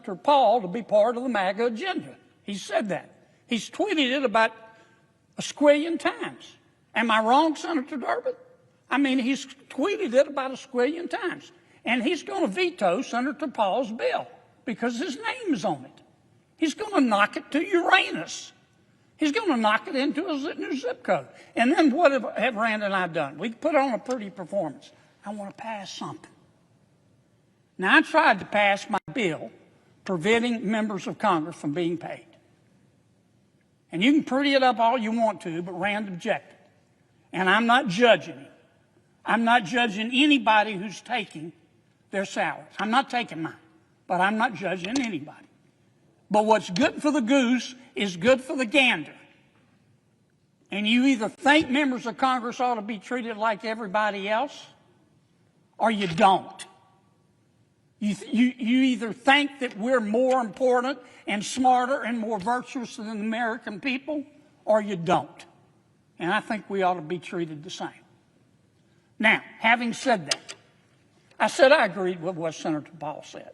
Senator Paul to be part of the MAGA agenda. He said that. He's tweeted it about a squillion times. Am I wrong, Senator Durbin? I mean, he's tweeted it about a squillion times. And he's going to veto Senator Paul's bill because his name is on it. He's going to knock it to Uranus. He's going to knock it into a new zip code. And then what have Rand and I done? We put on a pretty performance. I want to pass something. Now, I tried to pass my bill preventing members of Congress from being paid. And you can pretty it up all you want to, but Rand objected. And I'm not judging him. I'm not judging anybody who's taking their salaries. I'm not taking mine, but I'm not judging anybody. But what's good for the goose is good for the gander. And you either think members of Congress ought to be treated like everybody else, or you don't. You either think that we're more important and smarter and more virtuous than the American people, or you don't. And I think we ought to be treated the same. Now, having said that, I said I agreed with what Senator Paul said.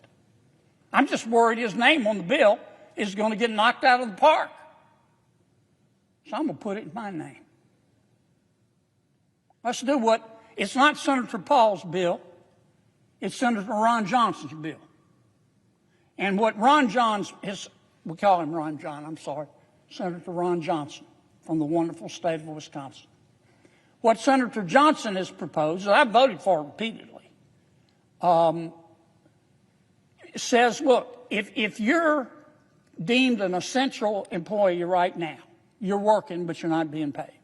I'm just worried his name on the bill is going to get knocked out of the park. So I'm going to put it in my name. Let's do what, it's not Senator Paul's bill, it's Senator Ron Johnson's bill. And what Ron Johns is, we call him Ron John, I'm sorry, Senator Ron Johnson from the wonderful state of Wisconsin. What Senator Johnson has proposed, and I voted for it repeatedly, says, look, if you're deemed an essential employee right now, you're working, but you're not being paid.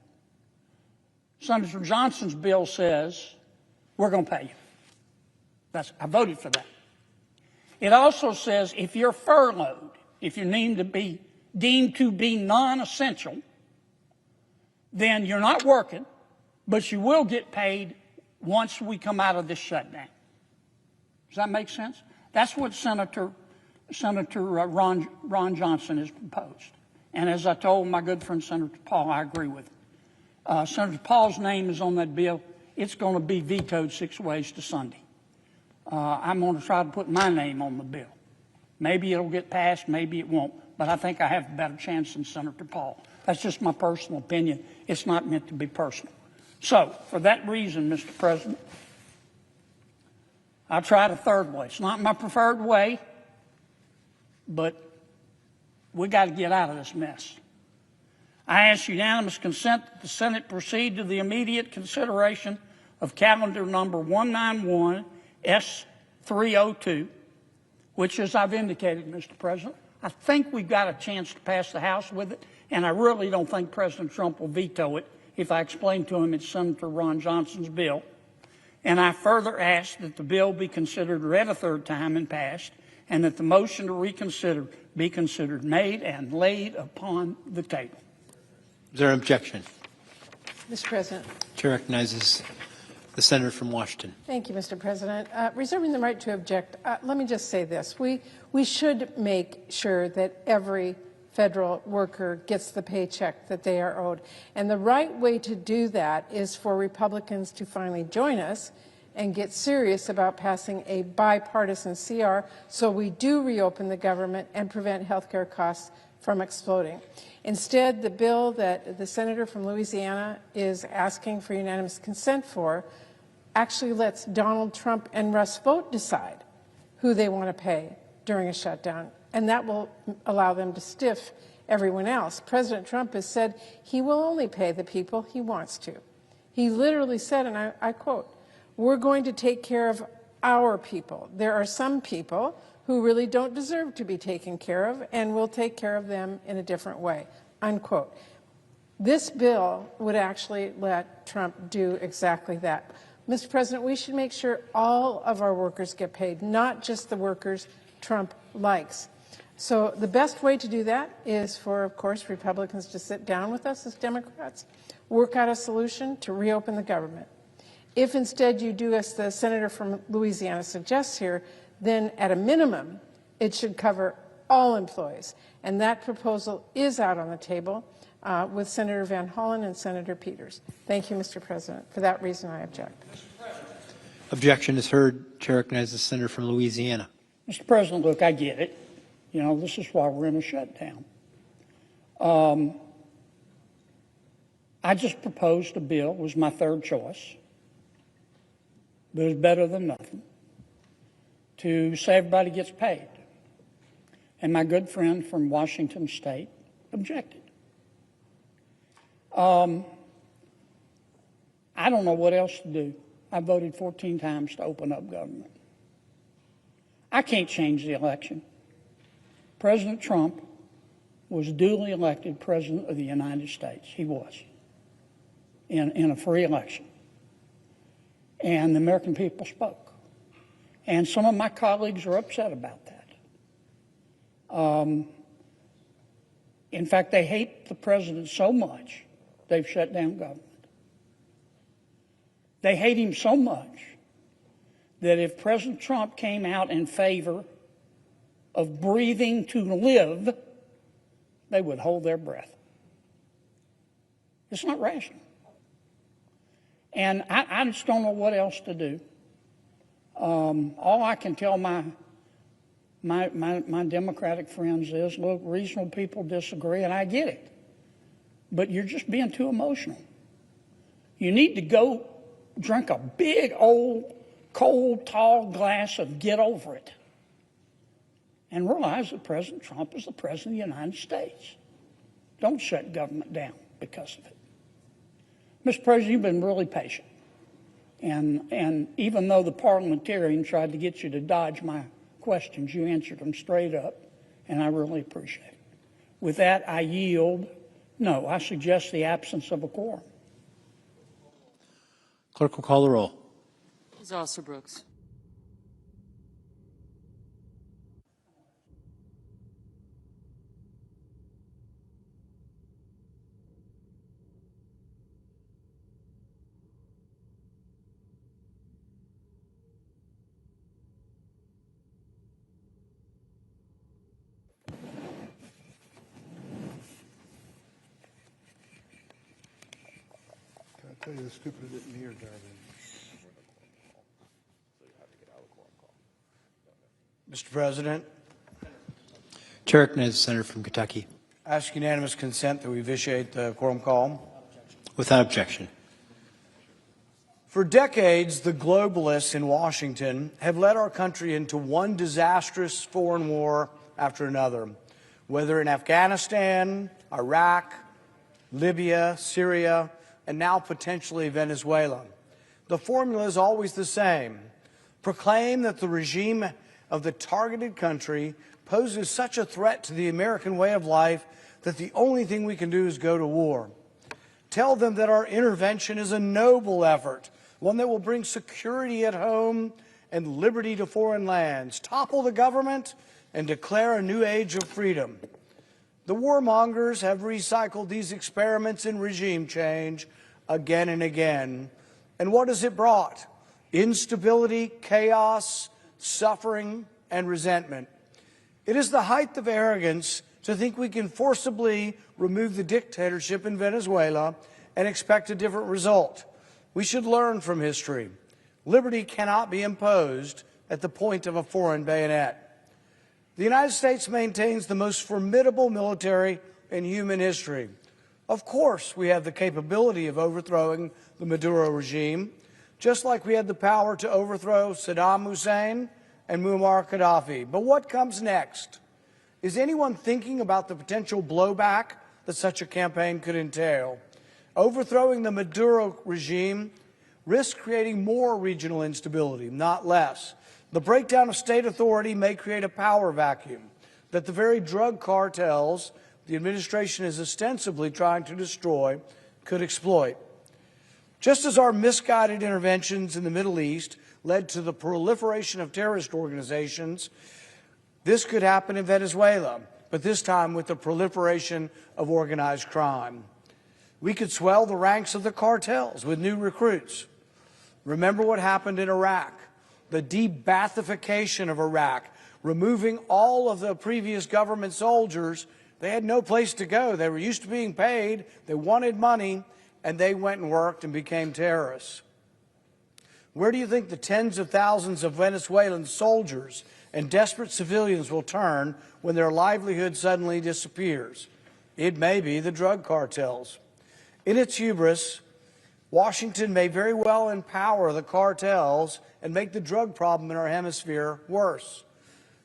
Senator Johnson's bill says, we're going to pay you. I voted for that. It also says if you're furloughed, if you're deemed to be non-essential, then you're not working, but you will get paid once we come out of this shutdown. Does that make sense? That's what Senator Ron Johnson has proposed. And as I told my good friend Senator Paul, I agree with him. Senator Paul's name is on that bill. It's going to be vetoed 6 ways to Sunday. I'm going to try to put my name on the bill. Maybe it'll get passed, maybe it won't, but I think I have a better chance than Senator Paul. That's just my personal opinion. It's not meant to be personal. So, for that reason, Mr. President, I tried a third way. It's not my preferred way, but we got to get out of this mess. I ask unanimous consent that the Senate proceed to the immediate consideration of calendar number 191 S302, which, as I've indicated, Mr. President, I think we've got a chance to pass the House with it, and I really don't think President Trump will veto it if I explain to him it's Senator Ron Johnson's bill. And I further ask that the bill be considered read a third time and passed, and that the motion to reconsider be considered made and laid upon the table. Is there an objection? Mr. President. Chair recognizes the senator from Washington. Thank you, Mr. President. Reserving the right to object, let me just say this. We should make sure that every federal worker gets the paycheck that they are owed. And the right way to do that is for Republicans to finally join us and get serious about passing a bipartisan CR so we do reopen the government and prevent health care costs from exploding. Instead, the bill that the senator from Louisiana is asking for unanimous consent for actually lets Donald Trump and Russ Vought decide who they want to pay during a shutdown, and that will allow them to stiff everyone else. President Trump has said he will only pay the people he wants to. He literally said, and I quote, "We're going to take care of our people. There are some people who really don't deserve to be taken care of, and we'll take care of them in a different way," unquote. This bill would actually let Trump do exactly that. Mr. President, we should make sure all of our workers get paid, not just the workers Trump likes. So the best way to do that is for, of course, Republicans to sit down with us as Democrats, work out a solution to reopen the government. If instead you do as the senator from Louisiana suggests here, then at a minimum, it should cover all employees. And that proposal is out on the table with Senator Van Hollen and Senator Peters. Thank you, Mr. President. For that reason, I object. Objection is heard. Chair recognizes the senator from Louisiana. Mr. President, look, I get it. You know, this is why we're in a shutdown. I just proposed a bill, it was my third choice, but it was better than nothing, to say everybody gets paid. And my good friend from Washington State objected. I don't know what else to do. I voted 14 times to open up government. I can't change the election. President Trump was duly elected President of the United States. He was, in a free election. And the American people spoke. And some of my colleagues are upset about that. In fact, they hate the president so much, they've shut down government. They hate him so much that if President Trump came out in favor of breathing to live, they would hold their breath. It's not rational. And I just don't know what else to do. All I can tell my Democratic friends is, look, reasonable people disagree, and I get it. But you're just being too emotional. You need to go drink a big, old, cold, tall glass of get over it and realize that President Trump is the President of the United States. Don't shut government down because of it. Mr. President, you've been really patient. And even though the parliamentarian tried to get you to dodge my questions, you answered them straight up, and I really appreciate it. With that, I yield. No, I suggest the absence of a quorum. Clerk will call the roll. Ms. Alston-Brooks. I tell you, the stupid didn't hear, Darvin. Mr. President, Chair recognizes the senator from Kentucky. I ask unanimous consent that we vitiate the quorum call. Without objection. For decades, the globalists in Washington have led our country into one disastrous foreign war after another, whether in Afghanistan, Iraq, Libya, Syria, and now potentially Venezuela. The formula is always the same. Proclaim that the regime of the targeted country poses such a threat to the American way of life that the only thing we can do is go to war. Tell them that our intervention is a noble effort, one that will bring security at home and liberty to foreign lands, topple the government, and declare a new age of freedom. The warmongers have recycled these experiments in regime change again and again. And what has it brought? Instability, chaos, suffering, and resentment. It is the height of arrogance to think we can forcibly remove the dictatorship in Venezuela and expect a different result. We should learn from history. Liberty cannot be imposed at the point of a foreign bayonet. The United States maintains the most formidable military in human history. Of course, we have the capability of overthrowing the Maduro regime, just like we had the power to overthrow Saddam Hussein and Muammar Gaddafi. But what comes next? Is anyone thinking about the potential blowback that such a campaign could entail? Overthrowing the Maduro regime risks creating more regional instability, not less. The breakdown of state authority may create a power vacuum that the very drug cartels the administration is ostensibly trying to destroy could exploit. Just as our misguided interventions in the Middle East led to the proliferation of terrorist organizations, this could happen in Venezuela, but this time with the proliferation of organized crime. We could swell the ranks of the cartels with new recruits. Remember what happened in Iraq, the de-Baathification of Iraq, removing all of the previous government soldiers. They had no place to go. They were used to being paid. They wanted money, and they went and worked and became terrorists. Where do you think the tens of thousands of Venezuelan soldiers and desperate civilians will turn when their livelihood suddenly disappears. It may be the drug cartels. In its hubris, Washington may very well empower the cartels and make the drug problem in our hemisphere worse.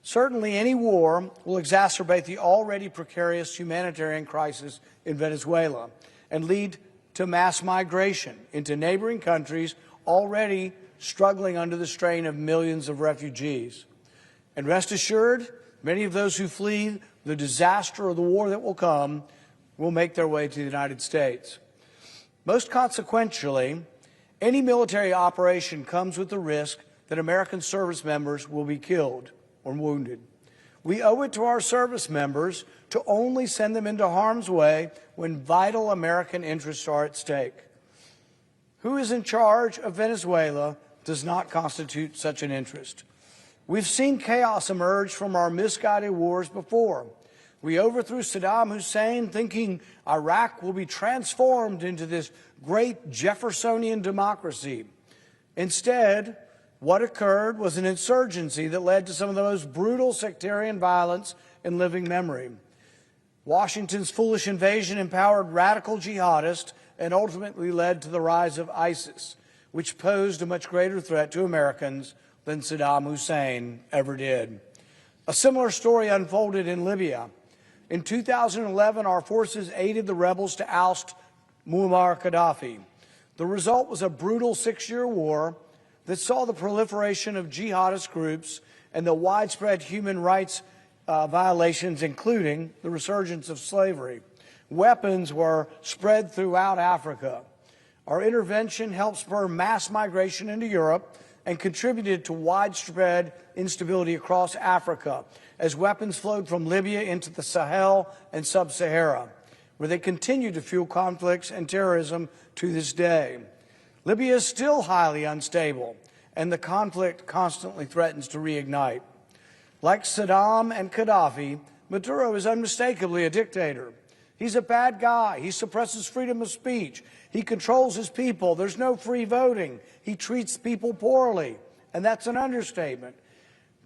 Certainly, any war will exacerbate the already precarious humanitarian crisis in Venezuela and lead to mass migration into neighboring countries already struggling under the strain of millions of refugees. And rest assured, many of those who flee the disaster or the war that will come will make their way to the United States. Most consequentially, any military operation comes with the risk that American service members will be killed or wounded. We owe it to our service members to only send them into harm's way when vital American interests are at stake. Who is in charge of Venezuela does not constitute such an interest. We've seen chaos emerge from our misguided wars before. We overthrew Saddam Hussein thinking Iraq will be transformed into this great Jeffersonian democracy. Instead, what occurred was an insurgency that led to some of the most brutal sectarian violence in living memory. Washington's foolish invasion empowered radical jihadists and ultimately led to the rise of ISIS, which posed a much greater threat to Americans than Saddam Hussein ever did. A similar story unfolded in Libya. In 2011, our forces aided the rebels to oust Muammar Gaddafi. The result was a brutal 6-year war that saw the proliferation of jihadist groups and the widespread human rights violations, including the resurgence of slavery. Weapons were spread throughout Africa. Our intervention helped spur mass migration into Europe and contributed to widespread instability across Africa as weapons flowed from Libya into the Sahel and Sub-Sahara, where they continue to fuel conflicts and terrorism to this day. Libya is still highly unstable, and the conflict constantly threatens to reignite. Like Saddam and Gaddafi, Maduro is unmistakably a dictator. He's a bad guy. He suppresses freedom of speech. He controls his people. There's no free voting. He treats people poorly, and that's an understatement.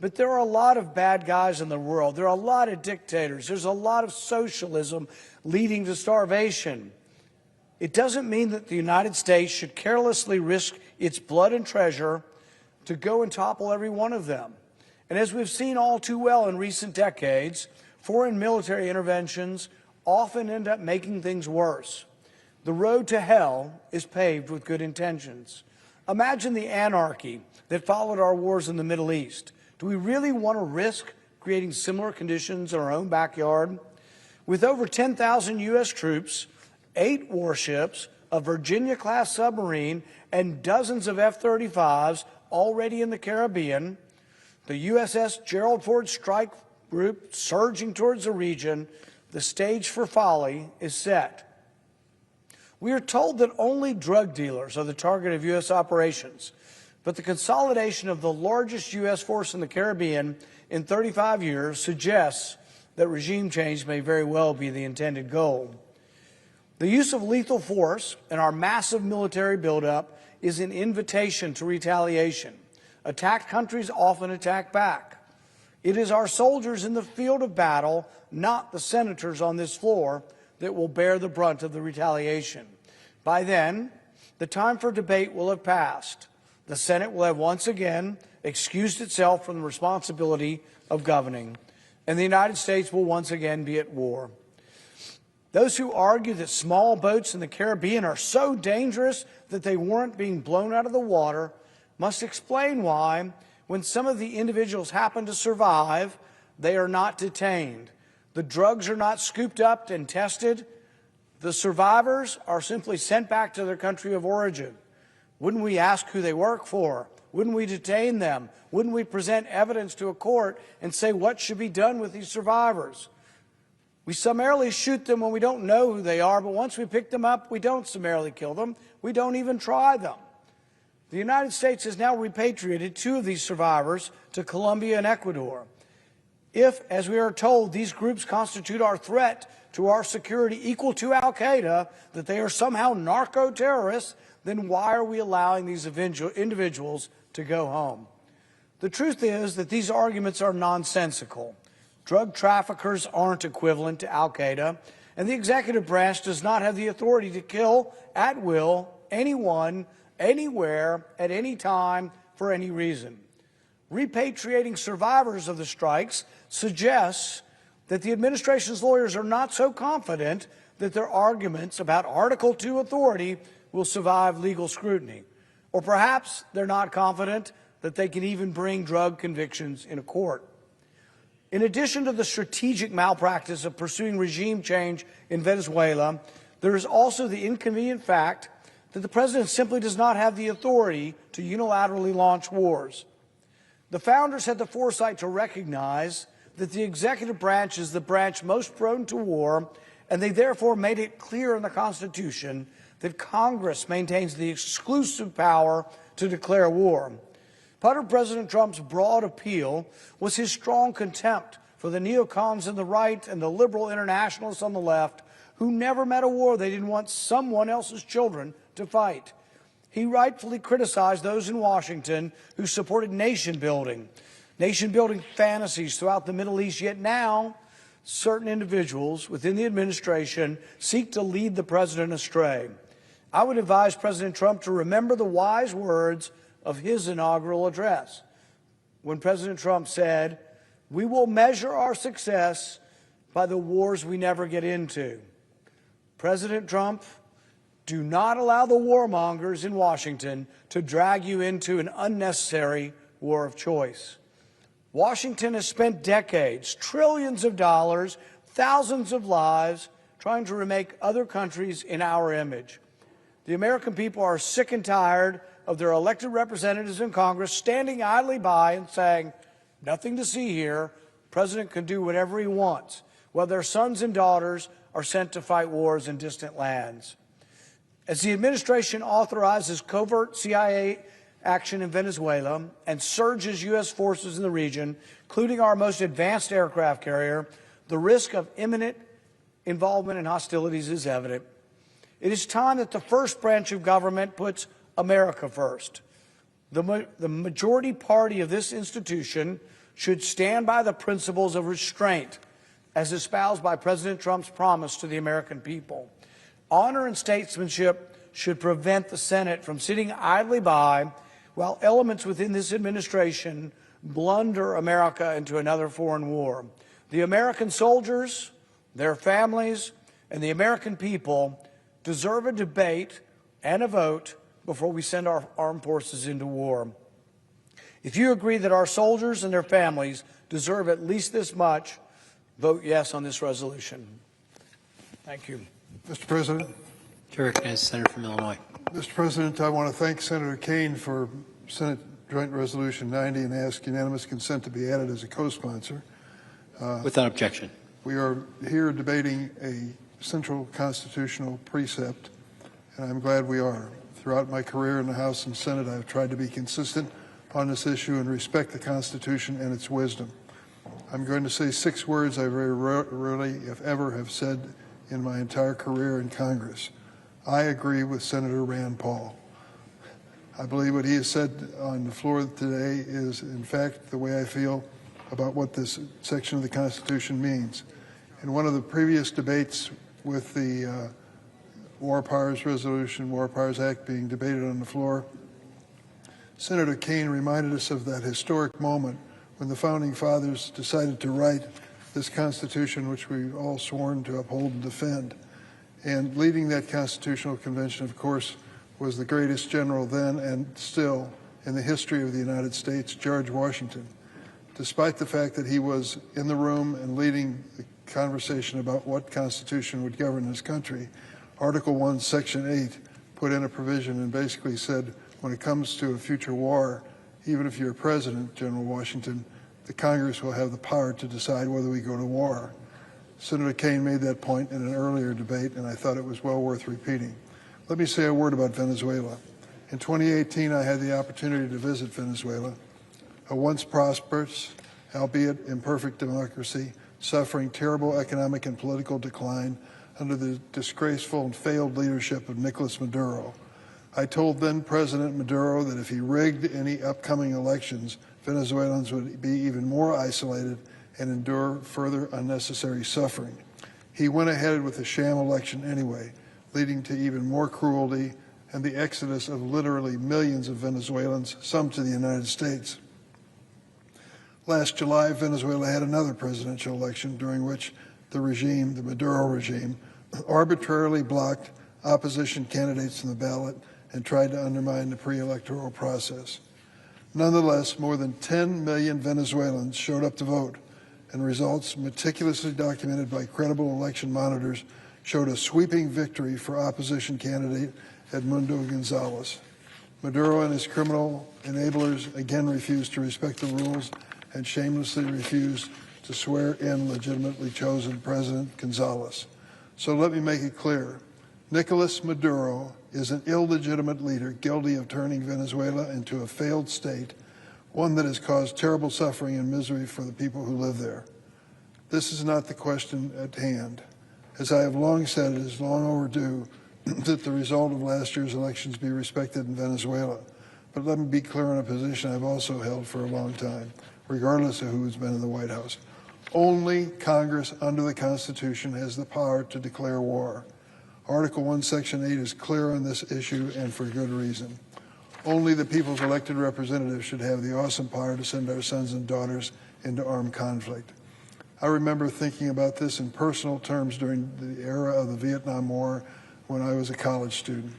But there are a lot of bad guys in the world. There are a lot of dictators. There's a lot of socialism leading to starvation. It doesn't mean that the United States should carelessly risk its blood and treasure to go and topple every one of them. And as we've seen all too well in recent decades, foreign military interventions often end up making things worse. The road to hell is paved with good intentions. Imagine the anarchy that followed our wars in the Middle East. Do we really want to risk creating similar conditions in our own backyard? With over 10,000 U.S. troops, 8 warships, a Virginia-class submarine, and dozens of F-35s already in the Caribbean, the USS Gerald Ford Strike Group surging towards the region, the stage for folly is set. We are told that only drug dealers are the target of U.S. operations, but the consolidation of the largest U.S. force in the Caribbean in 35 years suggests that regime change may very well be the intended goal. The use of lethal force and our massive military buildup is an invitation to retaliation. Attacked countries often attack back. It is our soldiers in the field of battle, not the senators on this floor, that will bear the brunt of the retaliation. By then, the time for debate will have passed. The Senate will have once again excused itself from the responsibility of governing, and the United States will once again be at war. Those who argue that small boats in the Caribbean are so dangerous that they warrant being blown out of the water must explain why, when some of the individuals happen to survive, they are not detained. The drugs are not scooped up and tested. The survivors are simply sent back to their country of origin. Wouldn't we ask who they work for? Wouldn't we detain them? Wouldn't we present evidence to a court and say what should be done with these survivors? We summarily shoot them when we don't know who they are, but once we pick them up, we don't summarily kill them. We don't even try them. The United States has now repatriated 2 of these survivors to Colombia and Ecuador. If, as we are told, these groups constitute our threat to our security equal to al-Qaeda, that they are somehow narco-terrorists, then why are we allowing these individuals to go home? The truth is that these arguments are nonsensical. Drug traffickers aren't equivalent to al-Qaeda, and the executive branch does not have the authority to kill at will anyone, anywhere, at any time, for any reason. Repatriating survivors of the strikes suggests that the administration's lawyers are not so confident that their arguments about Article 2 authority will survive legal scrutiny. Or perhaps they're not confident that they can even bring drug convictions in a court. In addition to the strategic malpractice of pursuing regime change in Venezuela, there is also the inconvenient fact that the president simply does not have the authority to unilaterally launch wars. The founders had the foresight to recognize that the executive branch is the branch most prone to war, and they therefore made it clear in the Constitution that Congress maintains the exclusive power to declare war. Part of President Trump's broad appeal was his strong contempt for the neocons on the right and the liberal internationalists on the left who never met a war they didn't want someone else's children to fight. He rightfully criticized those in Washington who supported nation-building fantasies throughout the Middle East, yet now certain individuals within the administration seek to lead the president astray. I would advise President Trump to remember the wise words of his inaugural address, when President Trump said, "We will measure our success by the wars we never get into." President Trump, do not allow the warmongers in Washington to drag you into an unnecessary war of choice. Washington has spent decades, trillions of dollars, thousands of lives trying to remake other countries in our image. The American people are sick and tired of their elected representatives in Congress standing idly by and saying, "Nothing to see here. The president can do whatever he wants," while their sons and daughters are sent to fight wars in distant lands. As the administration authorizes covert CIA action in Venezuela and surges U.S. forces in the region, including our most advanced aircraft carrier, the risk of imminent involvement in hostilities is evident. It is time that the first branch of government puts America first. The majority party of this institution should stand by the principles of restraint as espoused by President Trump's promise to the American people. Honor and statesmanship should prevent the Senate from sitting idly by while elements within this administration blunder America into another foreign war. The American soldiers, their families, and the American people deserve a debate and a vote before we send our armed forces into war. If you agree that our soldiers and their families deserve at least this much, vote yes on this resolution. Thank you. Mr. President. To recognize the senator from Illinois. Mr. President, I want to thank Senator Kane for Senate Joint Resolution 90 and ask unanimous consent to be added as a co-sponsor. Without objection. We are here debating a central constitutional precept, and I'm glad we are. Throughout my career in the House and Senate, I have tried to be consistent on this issue and respect the Constitution and its wisdom. I'm going to say 6 words I very rarely, if ever, have said in my entire career in Congress. I agree with Senator Rand Paul. I believe what he has said on the floor today is, in fact, the way I feel about what this section of the Constitution means. In one of the previous debates with the War Powers Resolution, War Powers Act being debated on the floor, Senator Kane reminded us of that historic moment when the Founding Fathers decided to write this Constitution, which we've all sworn to uphold and defend. And leading that Constitutional Convention, of course, was the greatest general then and still in the history of the United States, George Washington. Despite the fact that he was in the room and leading the conversation about what Constitution would govern this country, Article 1, Section 8 put in a provision and basically said, when it comes to a future war, even if you're president, General Washington, the Congress will have the power to decide whether we go to war. Senator Kane made that point in an earlier debate, and I thought it was well worth repeating. Let me say a word about Venezuela. In 2018, I had the opportunity to visit Venezuela, a once prosperous, albeit imperfect democracy, suffering terrible economic and political decline under the disgraceful and failed leadership of Nicolas Maduro. I told then President Maduro that if he rigged any upcoming elections, Venezuelans would be even more isolated and endure further unnecessary suffering. He went ahead with a sham election anyway, leading to even more cruelty and the exodus of literally millions of Venezuelans, some to the United States. Last July, Venezuela had another presidential election during which the regime, the Maduro regime, arbitrarily blocked opposition candidates from the ballot and tried to undermine the pre-electoral process. Nonetheless, more than 10 million Venezuelans showed up to vote, and results meticulously documented by credible election monitors showed a sweeping victory for opposition candidate Edmundo Gonzalez. Maduro and his criminal enablers again refused to respect the rules and shamelessly refused to swear in legitimately chosen President Gonzalez. So let me make it clear. Nicolas Maduro is an illegitimate leader guilty of turning Venezuela into a failed state, one that has caused terrible suffering and misery for the people who live there. This is not the question at hand. As I have long said, it is long overdue that the result of last year's elections be respected in Venezuela. But let me be clear on a position I've also held for a long time, regardless of who's been in the White House. Only Congress under the Constitution has the power to declare war. Article 1, Section 8 is clear on this issue, and for good reason. Only the people's elected representatives should have the awesome power to send our sons and daughters into armed conflict. I remember thinking about this in personal terms during the era of the Vietnam War when I was a college student,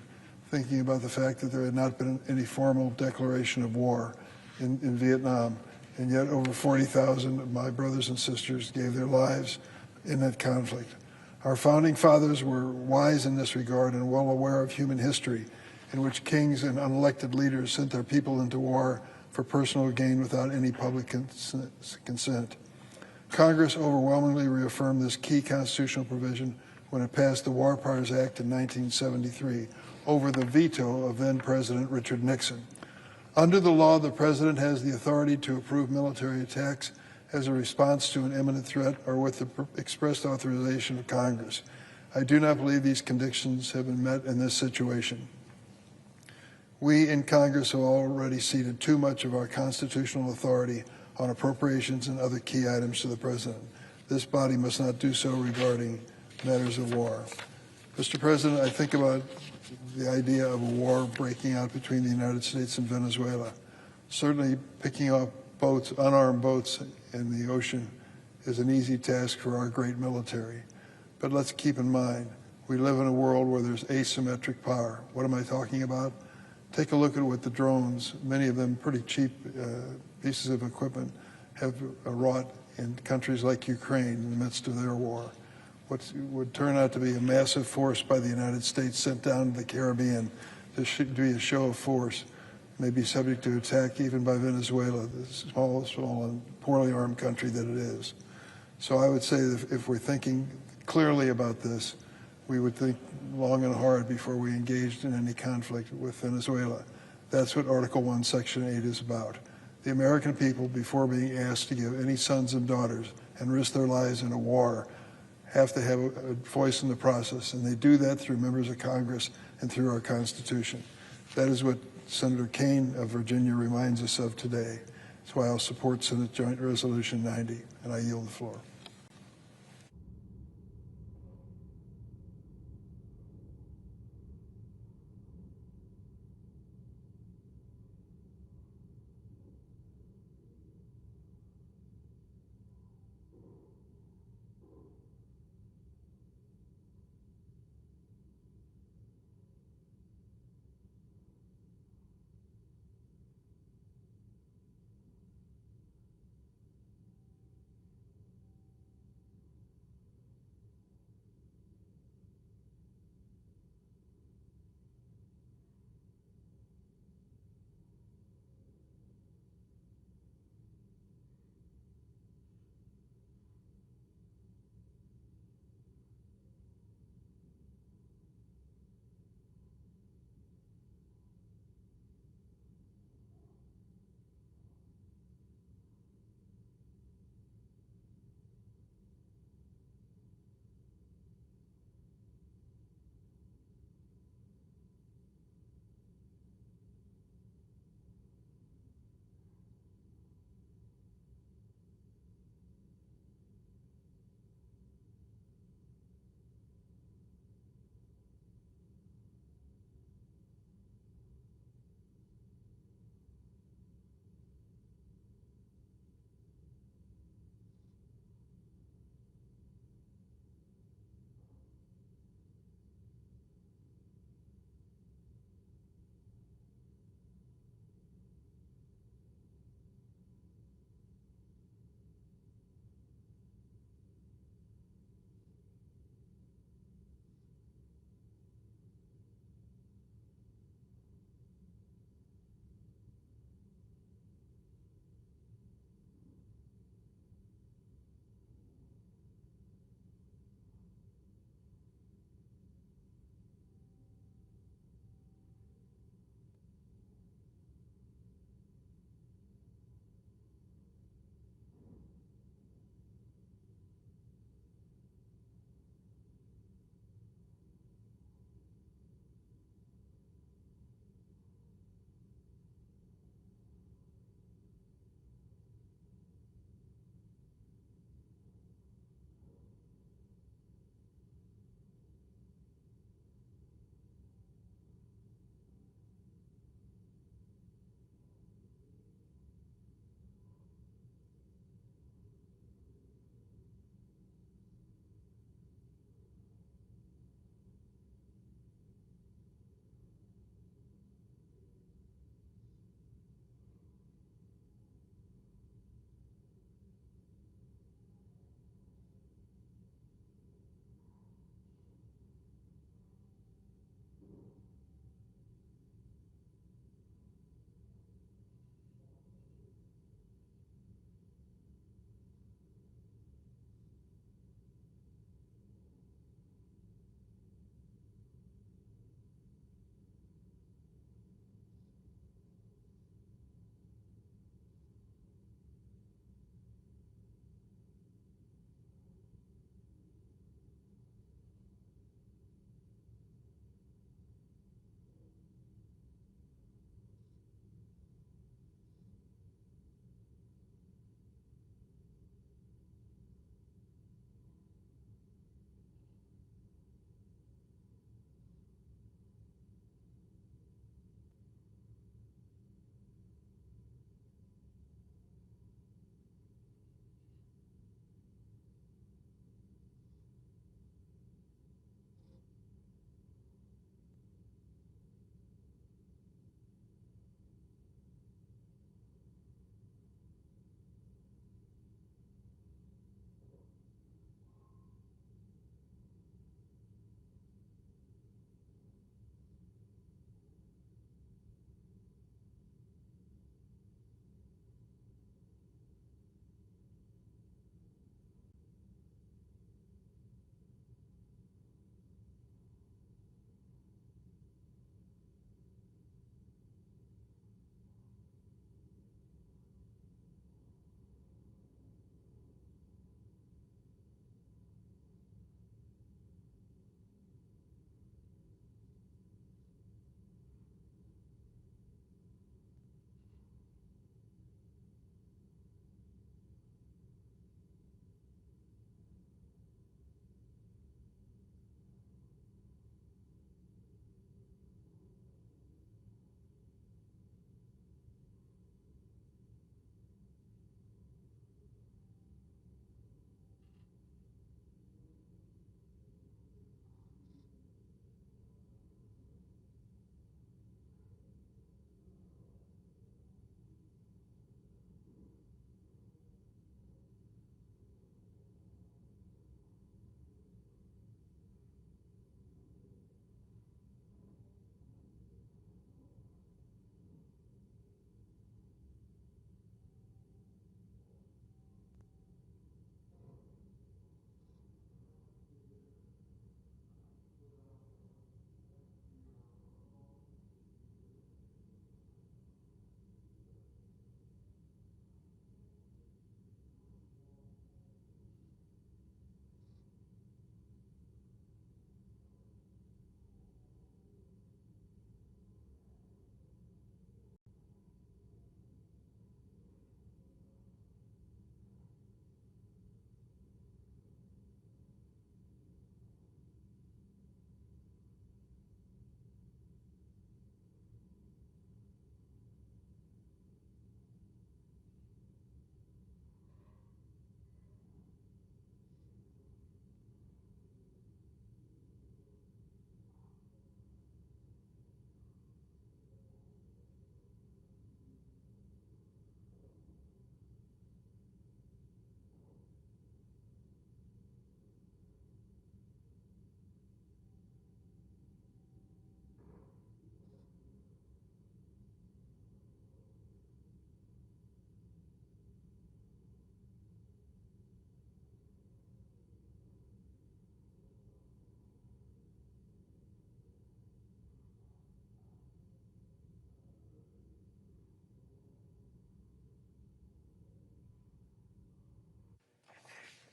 thinking about the fact that there had not been any formal declaration of war in Vietnam, and yet over 40,000 of my brothers and sisters gave their lives in that conflict. Our founding fathers were wise in this regard and well aware of human history, in which kings and unelected leaders sent their people into war for personal gain without any public consent. Congress overwhelmingly reaffirmed this key constitutional provision when it passed the War Powers Act in 1973 over the veto of then-President Richard Nixon. Under the law, the President has the authority to approve military attacks as a response to an imminent threat or with the expressed authorization of Congress. I do not believe these conditions have been met in this situation. We in Congress have already ceded too much of our constitutional authority on appropriations and other key items to the President. This body must not do so regarding matters of war. Mr. President, I think about the idea of a war breaking out between the United States and Venezuela. Certainly picking up boats, unarmed boats in the ocean is an easy task for our great military. But let's keep in mind, we live in a world where there's asymmetric power. What am I talking about? Take a look at what the drones, many of them pretty cheap pieces of equipment, have wrought in countries like Ukraine in the midst of their war. What would turn out to be a massive force by the United States sent down to the Caribbean to be a show of force may be subject to attack even by Venezuela, the small and poorly armed country that it is. So I would say that if we're thinking clearly about this, we would think long and hard before we engaged in any conflict with Venezuela. That's what Article 1, Section 8 is about. The American people, before being asked to give any sons and daughters and risk their lives in a war, have to have a voice in the process, and they do that through members of Congress and through our Constitution. That is what Senator Kaine of Virginia reminds us of today. That's why I'll support Senate Joint Resolution 90, and I yield the floor.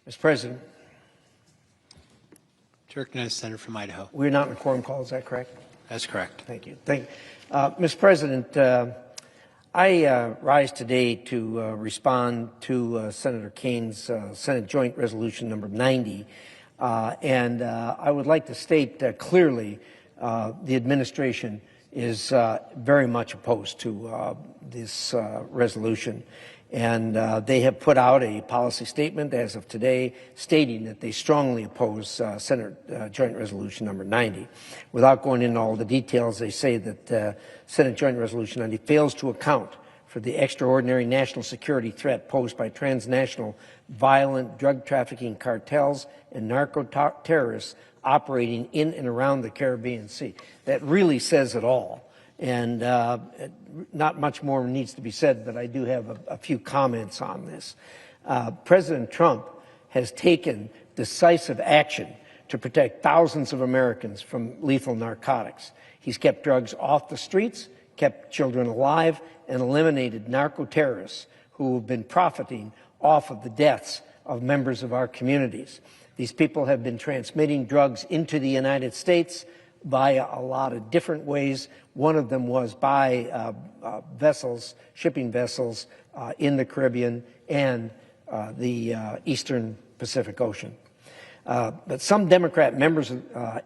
Mr. President, To recognize the senator from Idaho. we're not in a quorum call, is that correct? That's correct. Thank you. Mr. President, I rise today to respond to Senator Kane's Senate Joint Resolution number 90, and I would like to state clearly the administration is very much opposed to this resolution. And they have put out a policy statement as of today stating that they strongly oppose Senate Joint Resolution number 90. Without going into all the details, they say that Senate Joint Resolution 90 fails to account for the extraordinary national security threat posed by transnational violent drug trafficking cartels and narco-terrorists operating in and around the Caribbean Sea. That really says it all. And not much more needs to be said, but I do have a few comments on this. President Trump has taken decisive action to protect thousands of Americans from lethal narcotics. He's kept drugs off the streets, kept children alive, and eliminated narco-terrorists who have been profiting off of the deaths of members of our communities. These people have been transmitting drugs into the United States via a lot of different ways. One of them was by vessels, shipping vessels in the Caribbean and the Eastern Pacific Ocean. But some Democrat members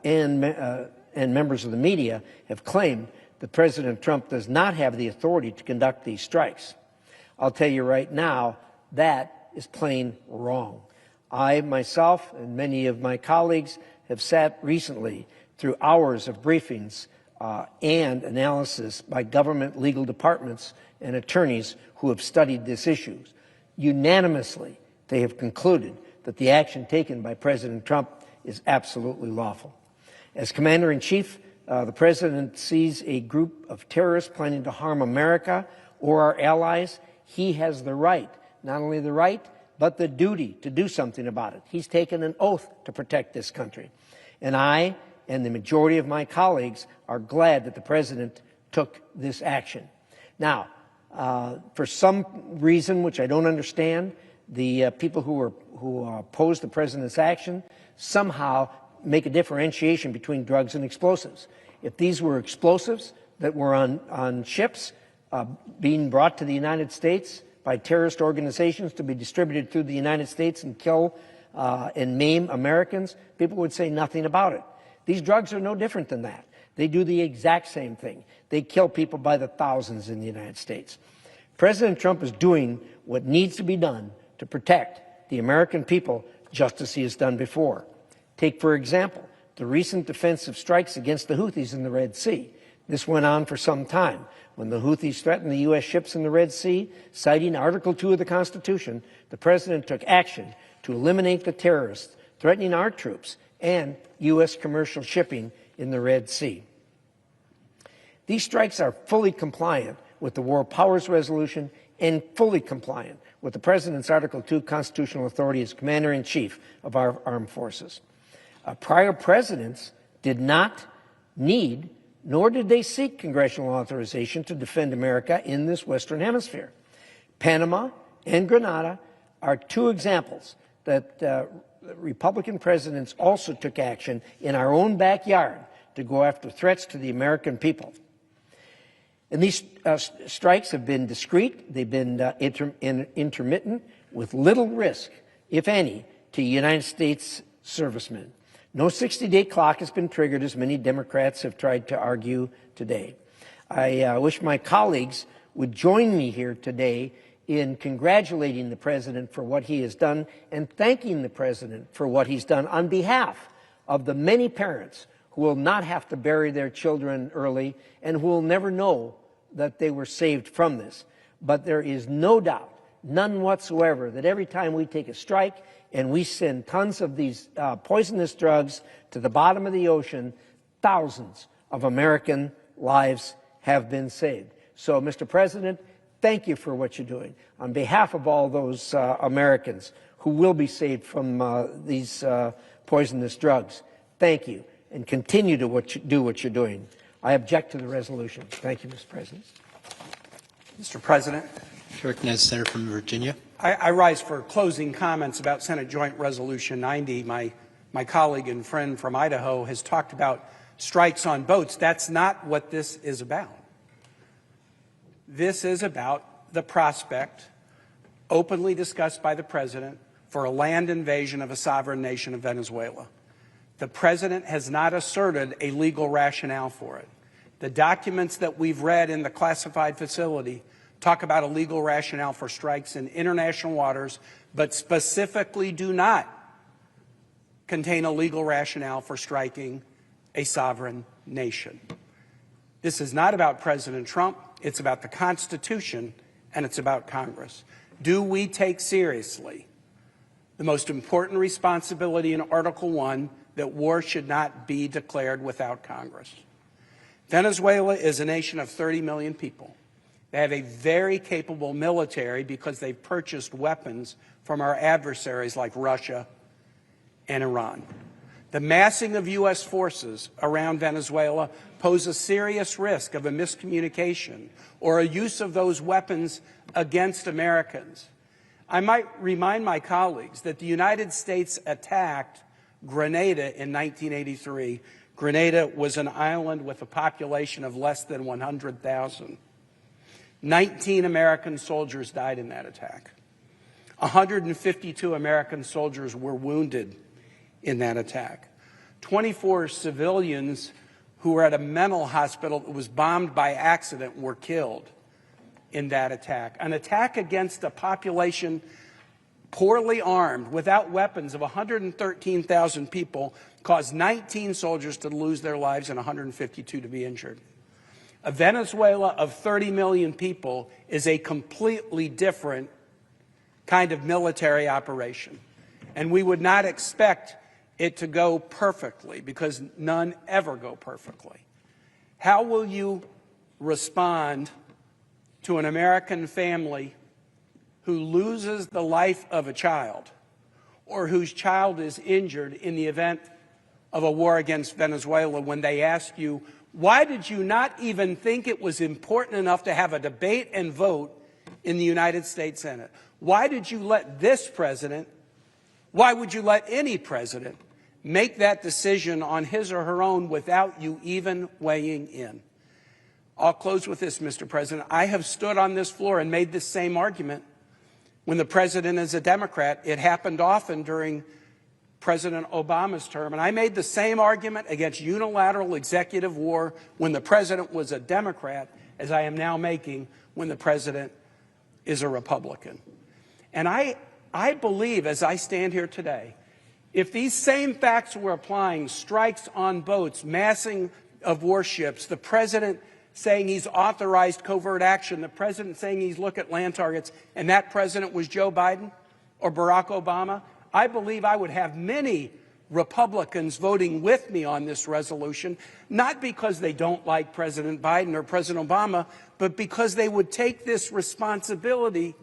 and members of the media have claimed that President Trump does not have the authority to conduct these strikes. I'll tell you right now, that is plain wrong. I myself and many of my colleagues have sat recently through hours of briefings and analysis by government legal departments and attorneys who have studied this issue. Unanimously, they have concluded that the action taken by President Trump is absolutely lawful. As Commander-in-Chief, the President sees a group of terrorists planning to harm America or our allies. He has the right, not only the right, but the duty to do something about it. He's taken an oath to protect this country. And I and the majority of my colleagues are glad that the President took this action. Now, for some reason which I don't understand, the people who oppose the President's action somehow make a differentiation between drugs and explosives. If these were explosives that were on ships being brought to the United States by terrorist organizations to be distributed through the United States and kill and maim Americans, people would say nothing about it. These drugs are no different than that. They do the exact same thing. They kill people by the thousands in the United States. President Trump is doing what needs to be done to protect the American people, just as he has done before. Take, for example, the recent defensive strikes against the Houthis in the Red Sea. This went on for some time. When the Houthis threatened the U.S. ships in the Red Sea, citing Article 2 of the Constitution, the President took action to eliminate the terrorists threatening our troops and U.S. commercial shipping in the Red Sea. These strikes are fully compliant with the War Powers Resolution and fully compliant with the President's Article 2 constitutional authority as Commander-in-Chief of our armed forces. Prior presidents did not need, nor did they seek congressional authorization to defend America in this Western Hemisphere. Panama and Grenada are two examples that Republican presidents also took action in our own backyard to go after threats to the American people. And these strikes have been discreet, they've been intermittent, with little risk, if any, to United States servicemen. No 60-day clock has been triggered, as many Democrats have tried to argue today. I wish my colleagues would join me here today in congratulating the President for what he has done and thanking the President for what he's done on behalf of the many parents who will not have to bury their children early and who will never know that they were saved from this. But there is no doubt, none whatsoever, that every time we take a strike and we send tons of these poisonous drugs to the bottom of the ocean, thousands of American lives have been saved. So, Mr. President, thank you for what you're doing. On behalf of all those Americans who will be saved from these poisonous drugs, thank you, and continue to do what you're doing. I object to the resolution. Thank you, Mr. President. Mr. President, Chair recognizes the senator from Virginia. I rise for closing comments about Senate Joint Resolution 90. My colleague and friend from Idaho has talked about strikes on boats. That's not what this is about. This is about the prospect, openly discussed by the President, for a land invasion of a sovereign nation of Venezuela. The President has not asserted a legal rationale for it. The documents that we've read in the classified facility talk about a legal rationale for strikes in international waters, but specifically do not contain a legal rationale for striking a sovereign nation. This is not about President Trump. It's about the Constitution, and it's about Congress. Do we take seriously the most important responsibility in Article 1, that war should not be declared without Congress? Venezuela is a nation of 30 million people. They have a very capable military because they've purchased weapons from our adversaries like Russia and Iran. The massing of U.S. forces around Venezuela pose a serious risk of a miscommunication or a use of those weapons against Americans. I might remind my colleagues that the United States attacked Grenada in 1983. Grenada was an island with a population of less than 100,000. 19 American soldiers died in that attack. 152 American soldiers were wounded in that attack. 24 civilians who were at a mental hospital that was bombed by accident were killed in that attack. An attack against a population poorly armed, without weapons, of 113,000 people caused 19 soldiers to lose their lives and 152 to be injured. A Venezuela of 30 million people is a completely different kind of military operation. And we would not expect it to go perfectly, because none ever go perfectly. How will you respond to an American family who loses the life of a child, or whose child is injured in the event of a war against Venezuela, when they ask you, why did you not even think it was important enough to have a debate and vote in the United States Senate? Why did you let this president, why would you let any president make that decision on his or her own without you even weighing in? I'll close with this, Mr. President. I have stood on this floor and made this same argument when the president is a Democrat. It happened often during President Obama's term, and I made the same argument against unilateral executive war when the president was a Democrat as I am now making when the president is a Republican. And I believe, as I stand here today, if these same facts were applying, strikes on boats, massing of warships, the president saying he's authorized covert action, the president saying he's looked at land targets, and that president was Joe Biden or Barack Obama, I believe I would have many Republicans voting with me on this resolution, not because they don't like President Biden or President Obama, but because they would take this responsibility,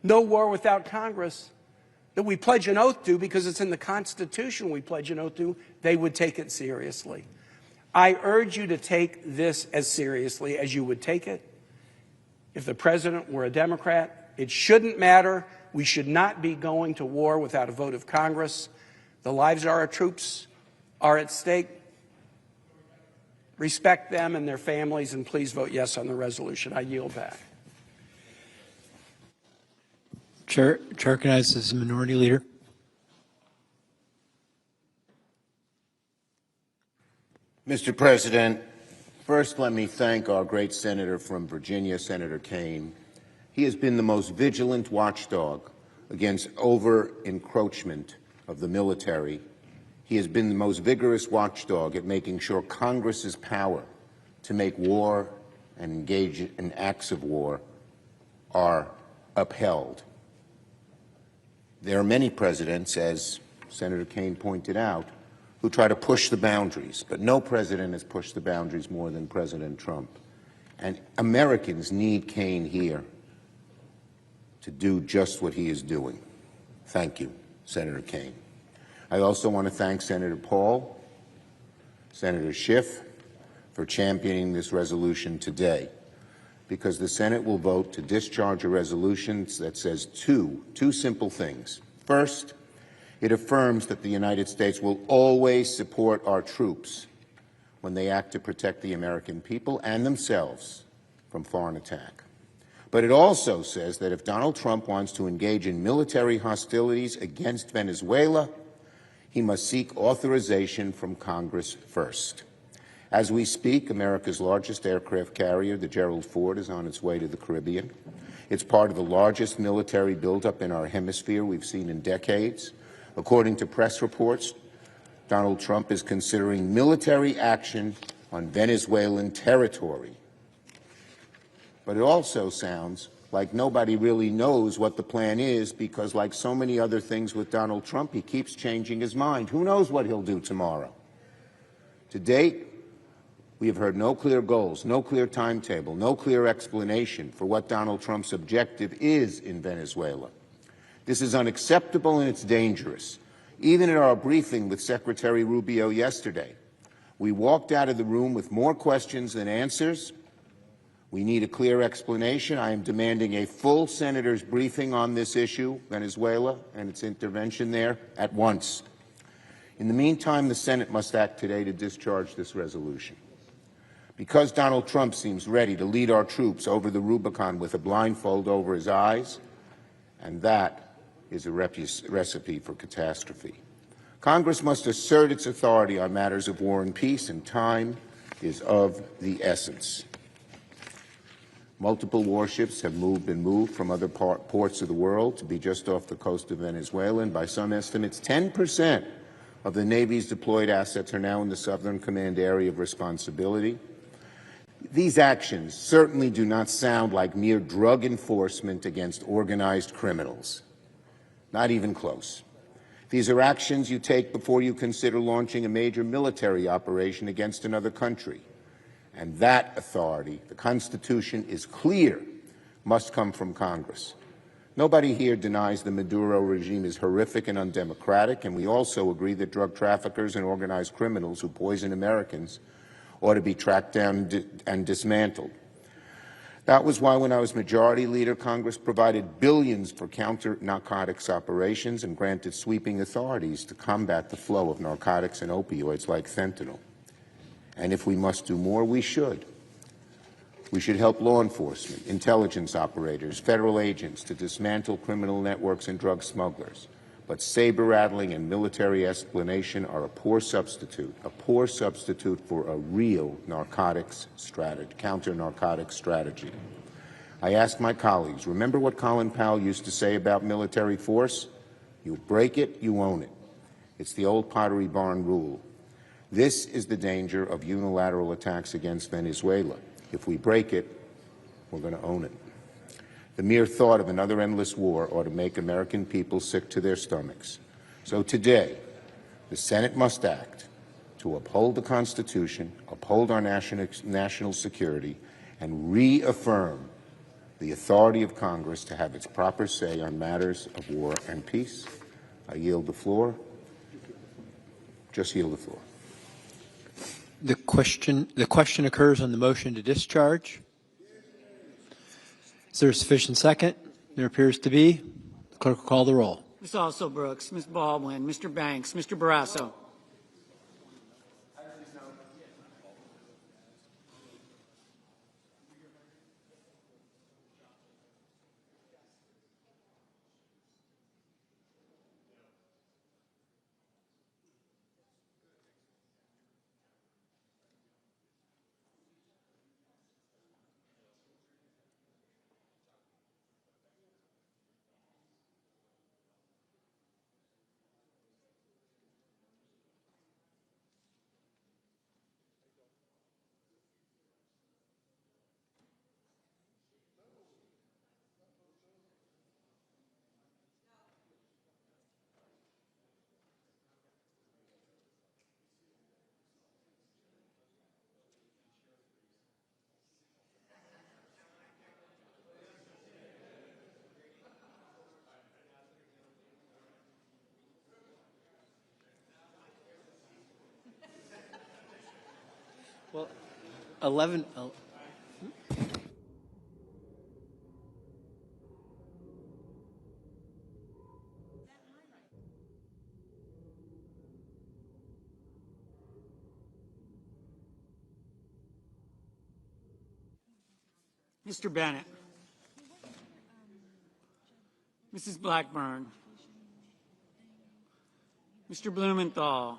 no war without Congress, that we pledge an oath to, because it's in the Constitution we pledge an oath to, they would take it seriously. I urge you to take this as seriously as you would take it if the president were a Democrat. It shouldn't matter. We should not be going to war without a vote of Congress. The lives of our troops are at stake. Respect them and their families, and please vote yes on the resolution. I yield back. Chair recognizes the Minority Leader. Mr. President, first let me thank our great senator from Virginia, Senator Kaine. He has been the most vigilant watchdog against over-encroachment of the military. He has been the most vigorous watchdog at making sure Congress's power to make war and engage in acts of war are upheld. There are many presidents, as Senator Kaine pointed out, who try to push the boundaries, but no president has pushed the boundaries more than President Trump. And Americans need Kaine here to do just what he is doing. Thank you, Senator Kaine. I also want to thank Senator Paul, Senator Schiff, for championing this resolution today. because the Senate will vote to discharge a resolution that says two simple things. First, it affirms that the United States will always support our troops when they act to protect the American people and themselves from foreign attack. But it also says that if Donald Trump wants to engage in military hostilities against Venezuela, he must seek authorization from Congress first. As we speak, America's largest aircraft carrier, the Gerald Ford, is on its way to the Caribbean. It's part of the largest military buildup in our hemisphere we've seen in decades. According to press reports, Donald Trump is considering military action on Venezuelan territory. But it also sounds like nobody really knows what the plan is because, like so many other things with Donald Trump, he keeps changing his mind. Who knows what he'll do tomorrow? To date, we have heard no clear goals, no clear timetable, no clear explanation for what Donald Trump's objective is in Venezuela. This is unacceptable and it's dangerous. Even at our briefing with Secretary Rubio yesterday, we walked out of the room with more questions than answers. We need a clear explanation. I am demanding a full senator's briefing on this issue, Venezuela and its intervention there, at once. In the meantime, the Senate must act today to discharge this resolution. Because Donald Trump seems ready to lead our troops over the Rubicon with a blindfold over his eyes, and that is a recipe for catastrophe. Congress must assert its authority on matters of war and peace, and time is of the essence. Multiple warships have been moved from other ports of the world to be just off the coast of Venezuela, and by some estimates, 10% of the Navy's deployed assets are now in the Southern Command area of responsibility. These actions certainly do not sound like mere drug enforcement against organized criminals. Not even close. These are actions you take before you consider launching a major military operation against another country. And that authority, the Constitution is clear, must come from Congress. Nobody here denies the Maduro regime is horrific and undemocratic, and we also agree that drug traffickers and organized criminals who poison Americans ought to be tracked down and dismantled. That was why when I was Majority Leader, Congress provided billions for counter-narcotics operations and granted sweeping authorities to combat the flow of narcotics and opioids like fentanyl. And if we must do more, we should. We should help law enforcement, intelligence operators, federal agents to dismantle criminal networks and drug smugglers. But saber-rattling and military explanation are a poor substitute for a real narcotics strategy, counter-narcotics strategy. I ask my colleagues, remember what Colin Powell used to say about military force? You break it, you own it. It's the old Pottery Barn rule. This is the danger of unilateral attacks against Venezuela. If we break it, we're going to own it. The mere thought of another endless war ought to make American people sick to their stomachs. So today, the Senate must act to uphold the Constitution, uphold our national security, and reaffirm the authority of Congress to have its proper say on matters of war and peace. I yield the floor. Just yield the floor. The question occurs on the motion to discharge. Is there a sufficient second? There appears to be. The clerk will call the roll. Ms. Also Brooks, Ms. Baldwin, Mr. Banks, Mr. Barrasso. Well, 11. Mr. Bennett. Mrs. Blackburn. Mr. Blumenthal.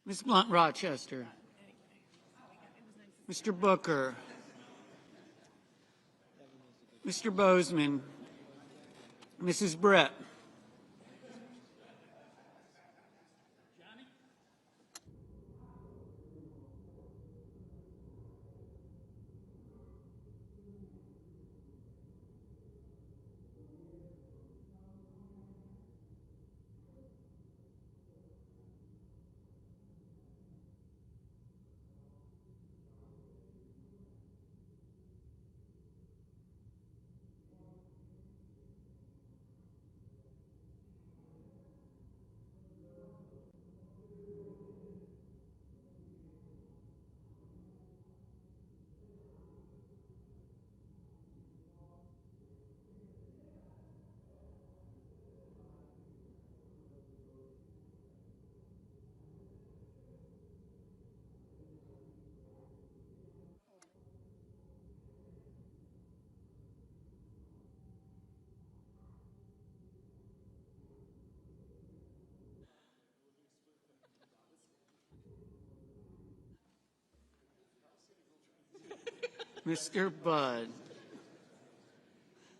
Ms. Blunt Rochester. Mr. Booker. Mr. Bozeman. Mrs. Brett. Mr. Budd.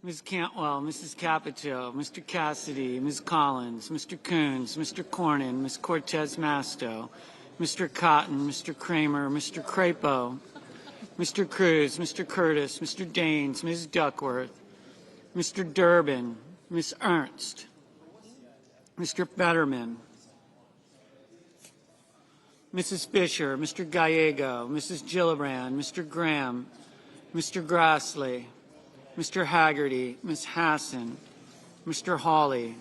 Ms. Cantwell, Mrs. Capito, Mr. Cassidy, Ms. Collins, Mr. Coons, Mr. Cornyn, Ms. Cortez Masto, Mr. Cotton, Mr. Kramer, Mr. Crapo, Mr. Cruz, Mr. Curtis, Mr. Daines, Ms. Duckworth, Mr. Durbin, Ms. Ernst, Mr. Fetterman, Mrs. Fisher, Mr. Gallego, Mrs. Gillibrand, Mr. Graham, Mr. Grassley, Mr. Haggerty, Ms. Hassan, Mr. Hawley,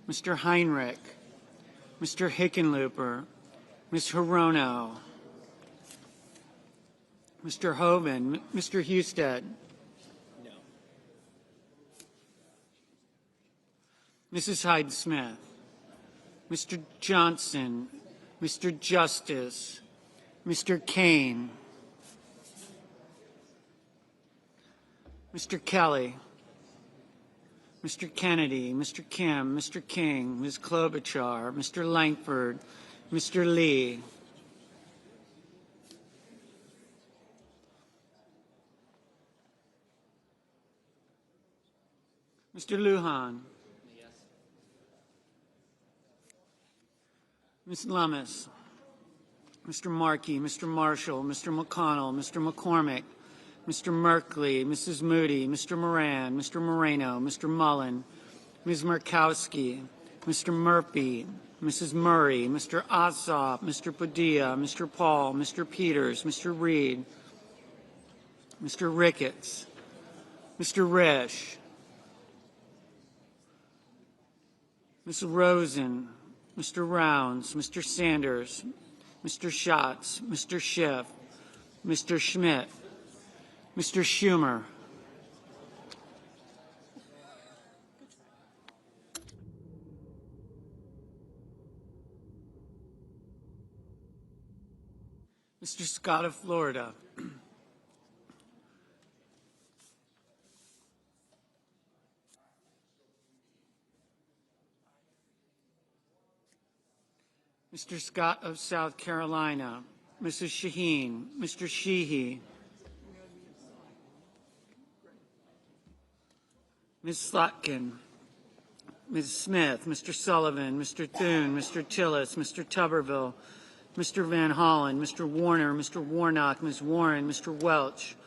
Mr. Heinrich, Mr. Hickenlooper, Ms. Hirono, Mr. Hoven, Mr. Husted, Mrs. Hyde-Smith, Mr. Johnson, Mr. Justice, Mr. Kane, Mr. Kelly, Mr. Kennedy, Mr. Kim, Mr. King, Ms. Klobuchar, Mr. Langford, Mr. Lee, Mr. Lujan, Ms. Lummis, Mr. Markey, Mr. Marshall, Mr. McConnell, Mr. McCormick, Mr. Merkley, Mrs. Moody, Mr. Moran, Mr. Moreno, Mr. Mullen, Ms. Murkowski, Mr. Murphy, Mrs. Murray, Mr. Ossoff, Mr. Padilla, Mr. Paul, Mr. Peters, Mr. Reed, Mr. Ricketts, Mr. Risch, Ms. Rosen, Mr. Rounds, Mr. Sanders, Mr. Schatz, Mr. Schiff, Mr. Schmidt, Mr. Schumer, Mr. Scott of Florida, Mr. Scott of South Carolina, Mrs. Shaheen, Mr. Sheehy, Ms. Slotkin, Ms. Smith, Mr. Sullivan, Mr. Thune, Mr. Tillis, Mr. Tuberville, Mr. Van Hollen, Mr. Warner, Mr. Warnock, Ms. Warren, Mr. Welch,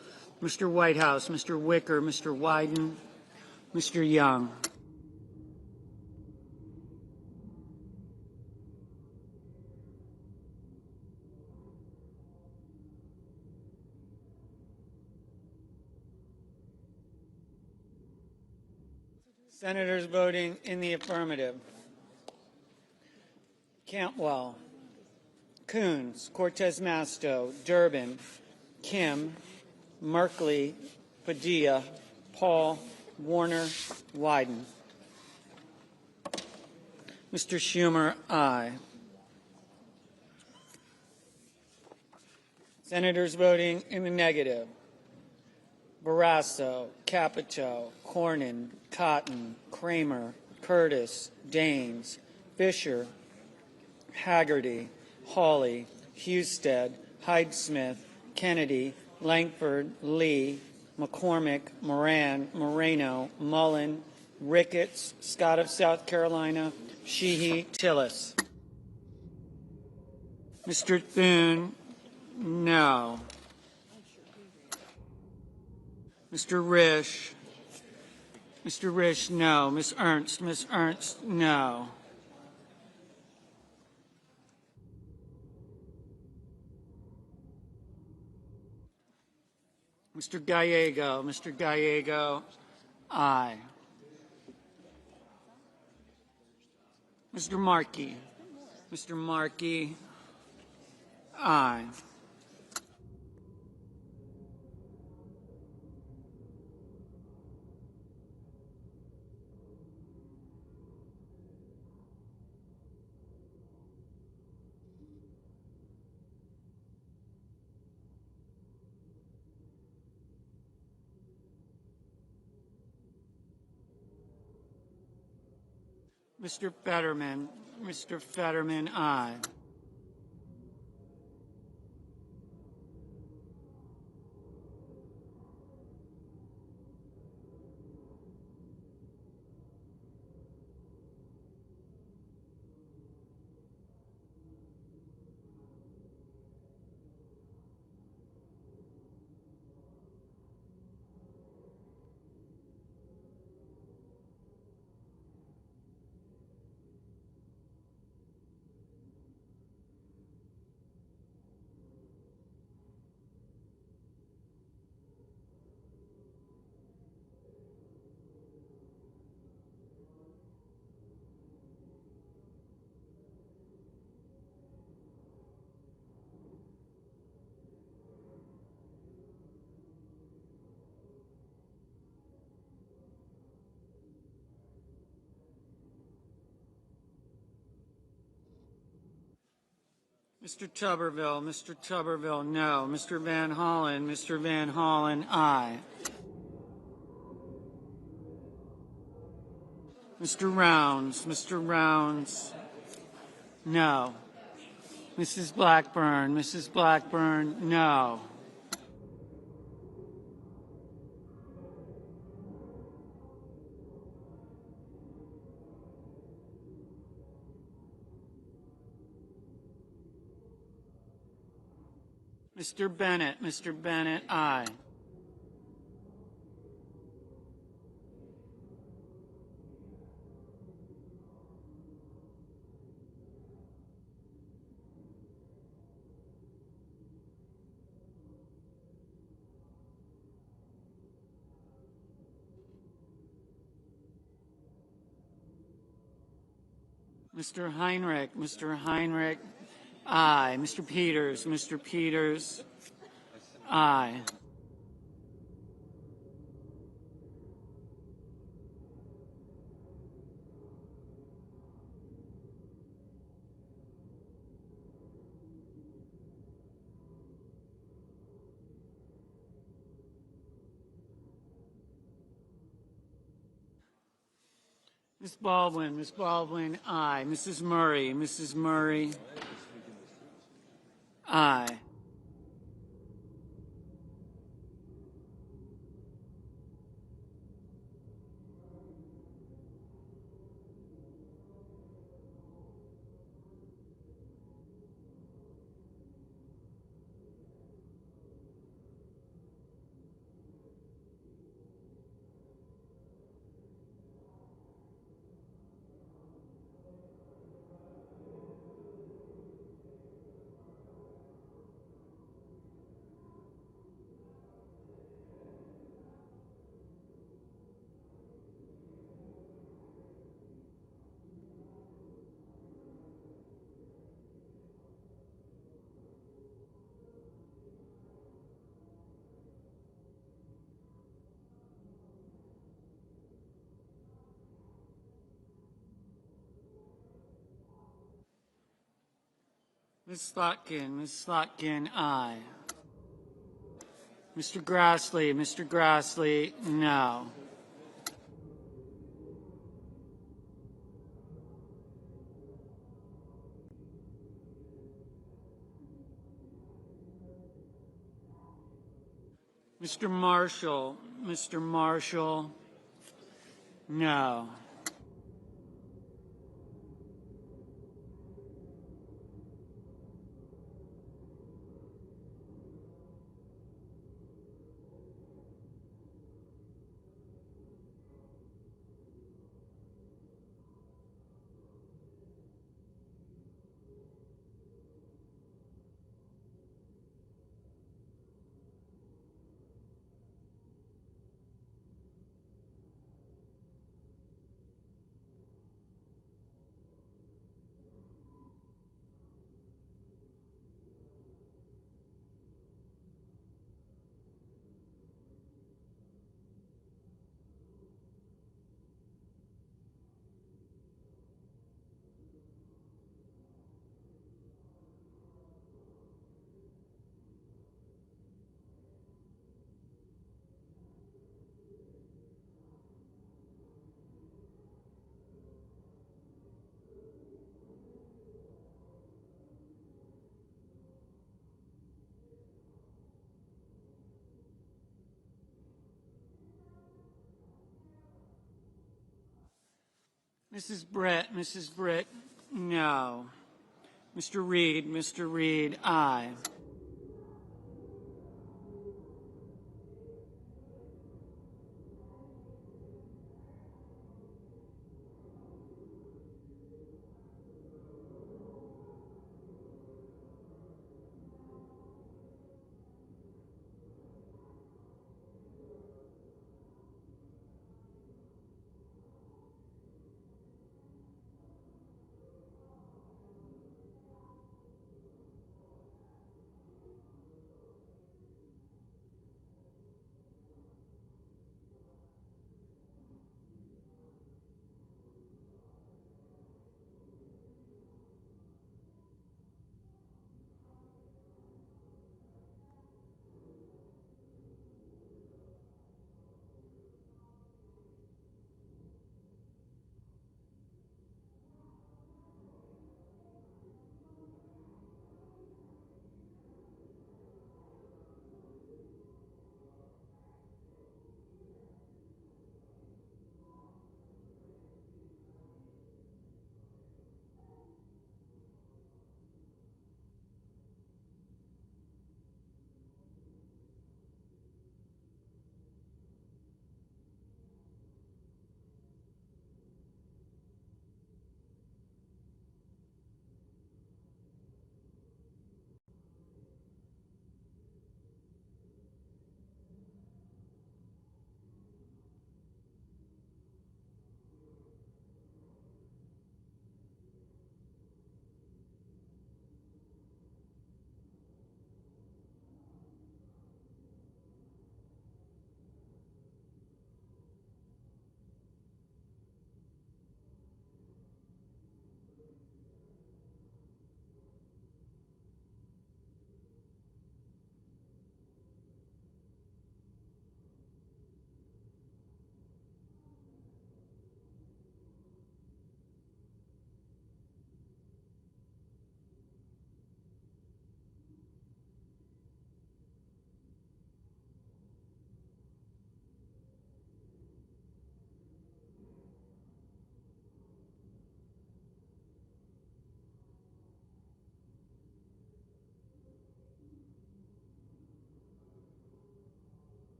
Mr. Whitehouse, Mr. Wicker, Mr. Wyden, Mr. Young. Senators voting in the affirmative: Cantwell, Coons, Cortez Masto, Durbin, Kim, Merkley, Padilla, Paul, Warner, Wyden. Mr. Schumer, aye. Senators voting in the negative: Barrasso, Capito, Cornyn, Cotton, Kramer, Curtis, Daines, Fisher, Haggerty, Hawley, Husted, Hyde-Smith, Kennedy, Langford, Lee, McCormick, Moran, Moreno, Mullen, Ricketts, Scott of South Carolina, Sheehy, Tillis. Mr. Thune, no. Mr. Risch, no. Ms. Ernst, no. Mr. Gallego, aye. Mr. Markey, aye. Mr. Fetterman, aye. Mr. Tuberville, no. Mr. Van Hollen, aye. Mr. Rounds, no. Mrs. Blackburn, no. Mr. Bennett, aye. Mr. Heinrich, aye. Mr. Peters, aye. Ms. Baldwin, aye. Mrs. Murray, aye. Ms. Slotkin, aye. Mr. Grassley, no. Mr. Marshall, no. Mrs. Britt, no. Mr. Reed, aye.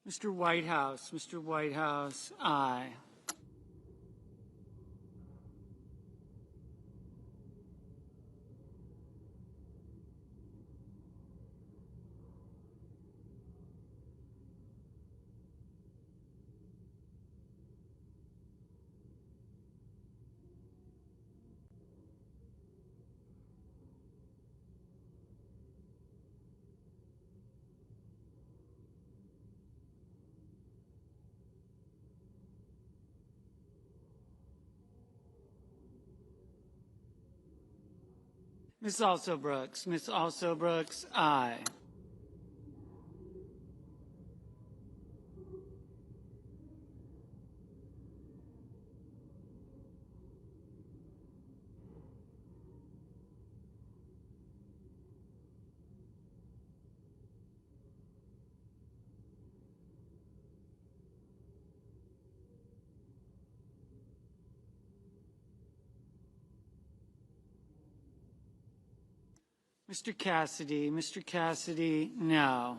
Mr. Whitehouse, aye. Ms. Also-Brooks. Ms. Also-Brooks, aye. Mr. Cassidy. Mr. Cassidy, no.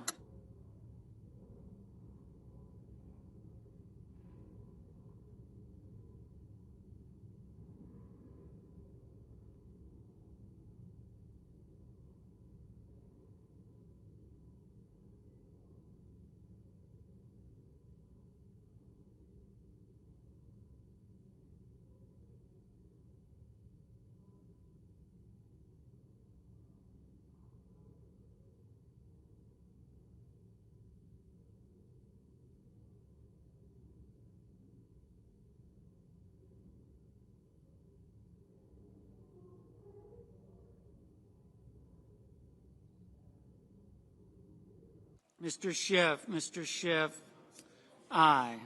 Mr. Schiff, aye.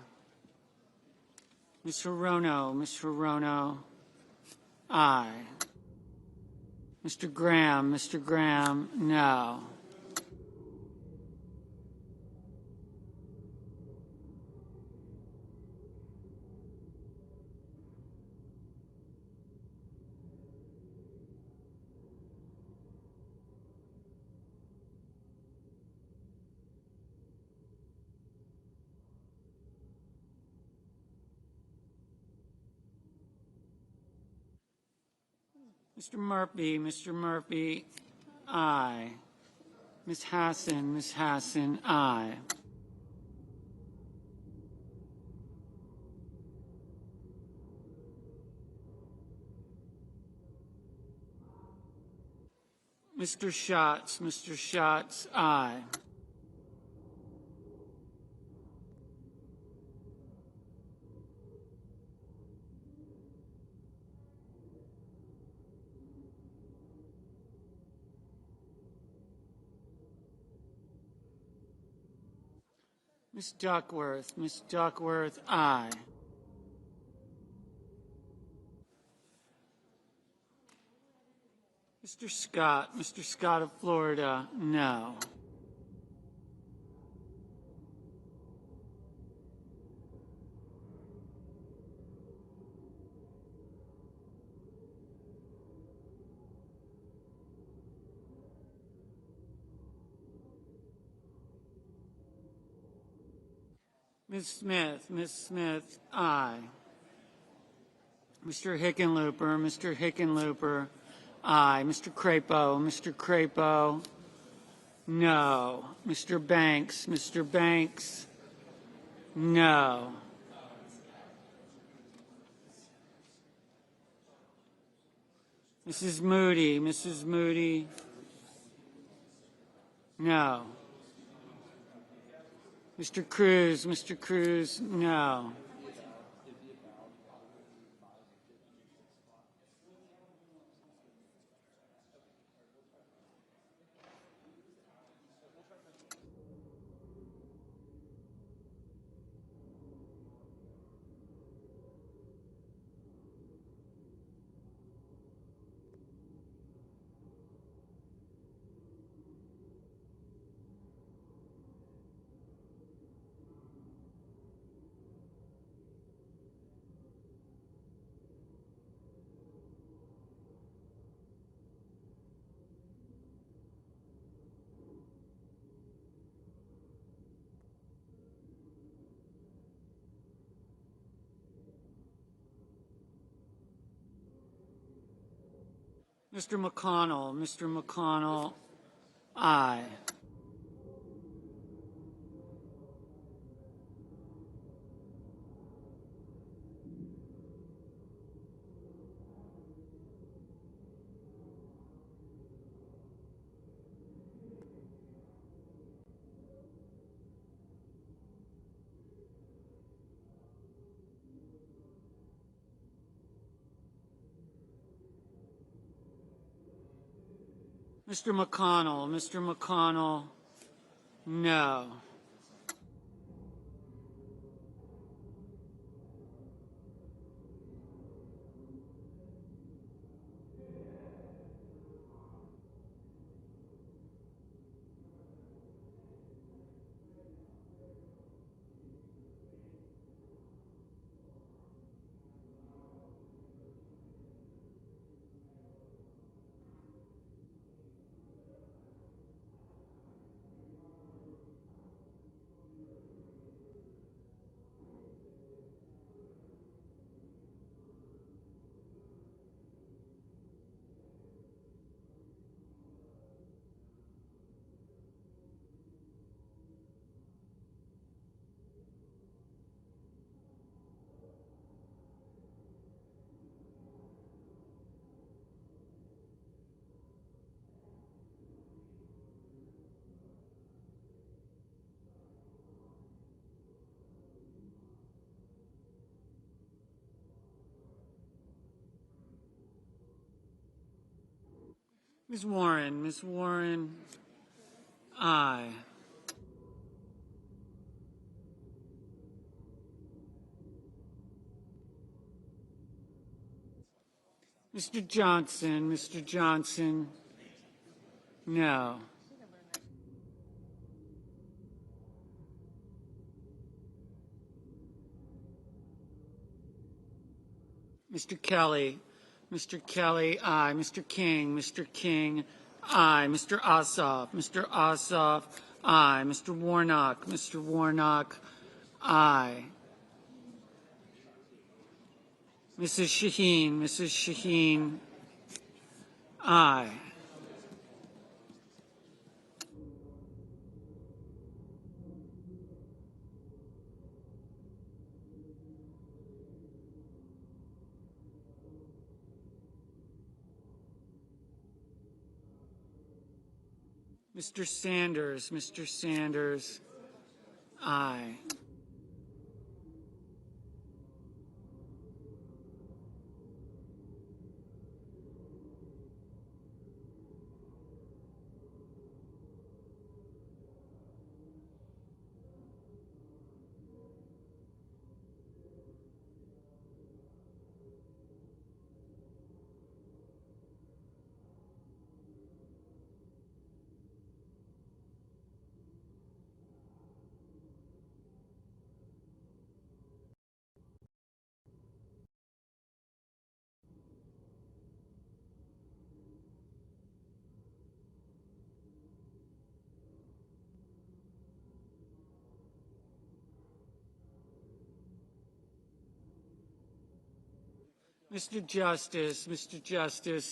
Ms. Hirono, aye. Mr. Graham, no. Mr. Murphy, aye. Ms. Hassan, aye. Mr. Schatz, aye. Ms. Duckworth, aye. Mr. Scott of Florida, no. Ms. Smith, aye. Mr. Hickenlooper, aye. Mr. Crapo, no. Mr. Banks, no. Mrs. Moody, no. Mr. Cruz, no. Mr. McConnell, aye. Mr. McConnell. Mr. McConnell, no. Ms. Warren, aye. Mr. Johnson, no. Mr. Kelly, aye. Mr. King, aye. Mr. Ossoff, aye. Mr. Warnock, aye. Mrs. Shaheen, aye. Mr. Sanders, aye. Mr. Justice,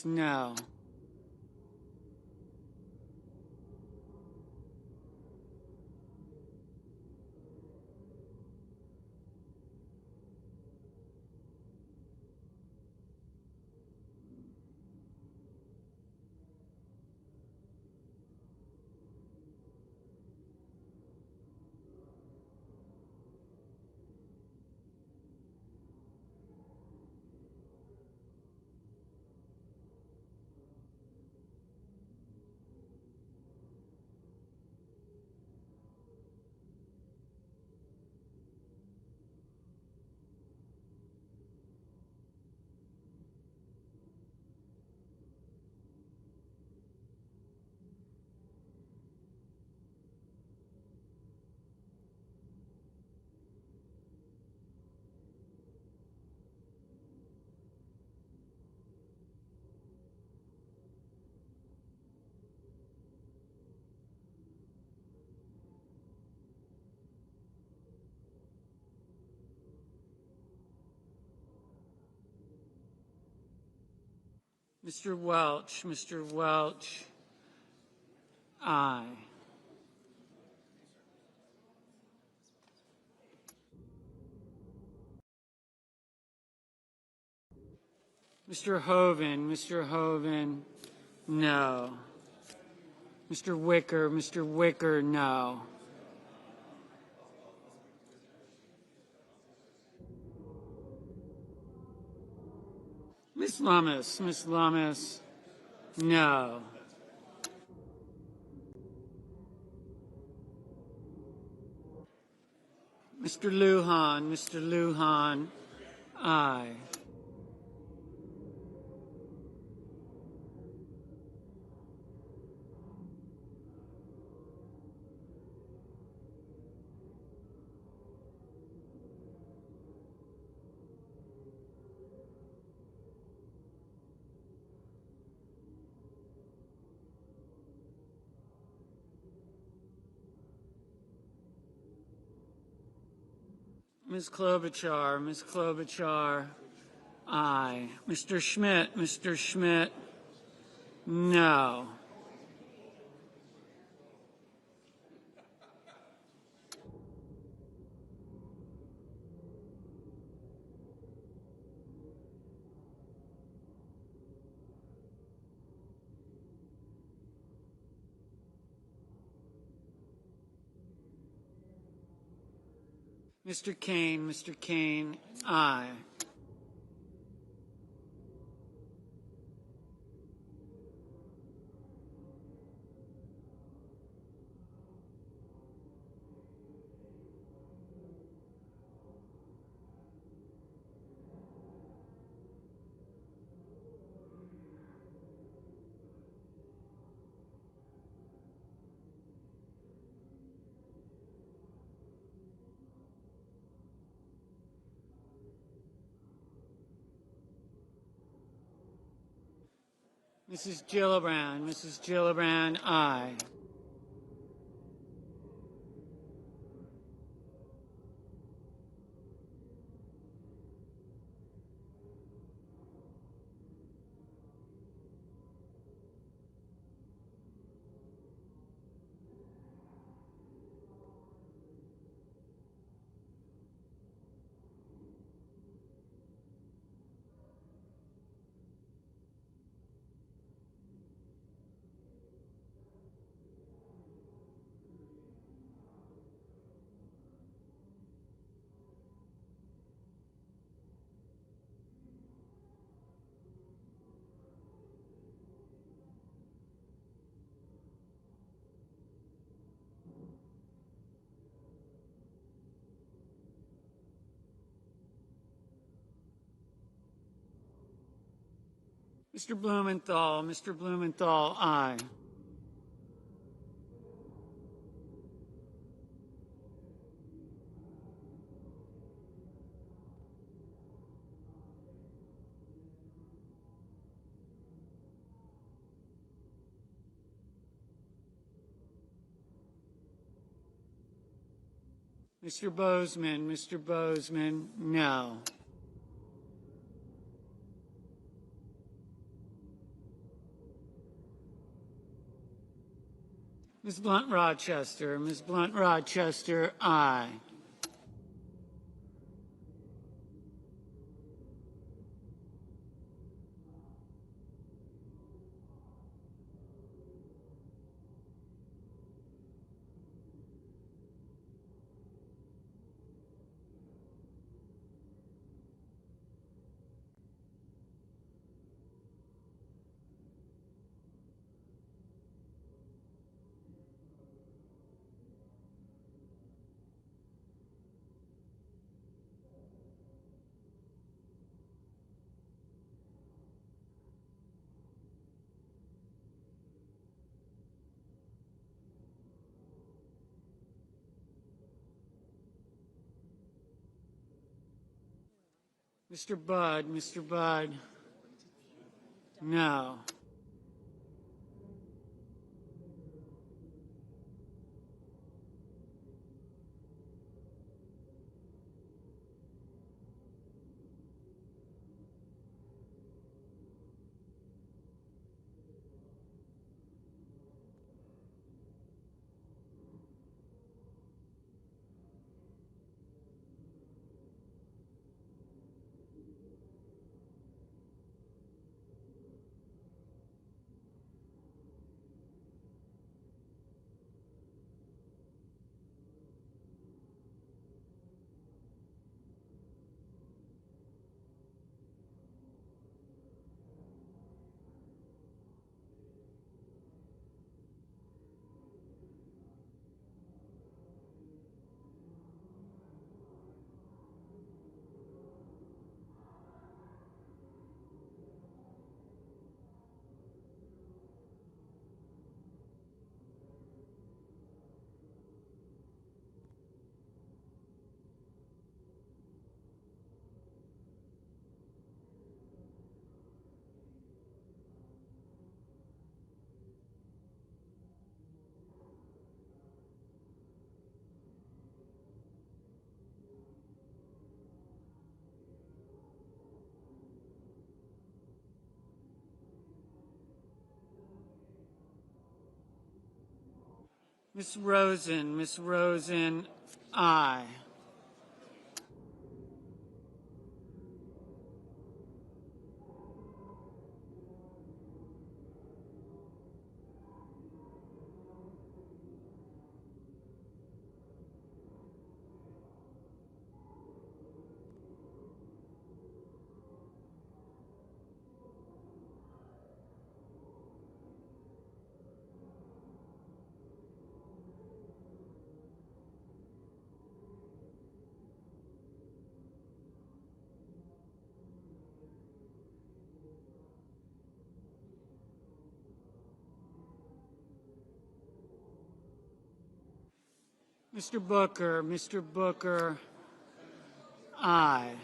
no. Mr. Welch, aye. Mr. Hoven, no. Mr. Wicker, no. Ms. Lummis, no. Mr. Lujan. Mr. Lujan, aye. Ms. Klobuchar, aye. Mr. Schmidt, no. Mr. Kane, aye. Mrs. Gillibrand, aye. Mr. Blumenthal, aye. Mr. Bozeman, no. Ms. Blunt Rochester, aye. Mr. Budd, no. Ms. Rosen, aye. Mr. Booker, aye.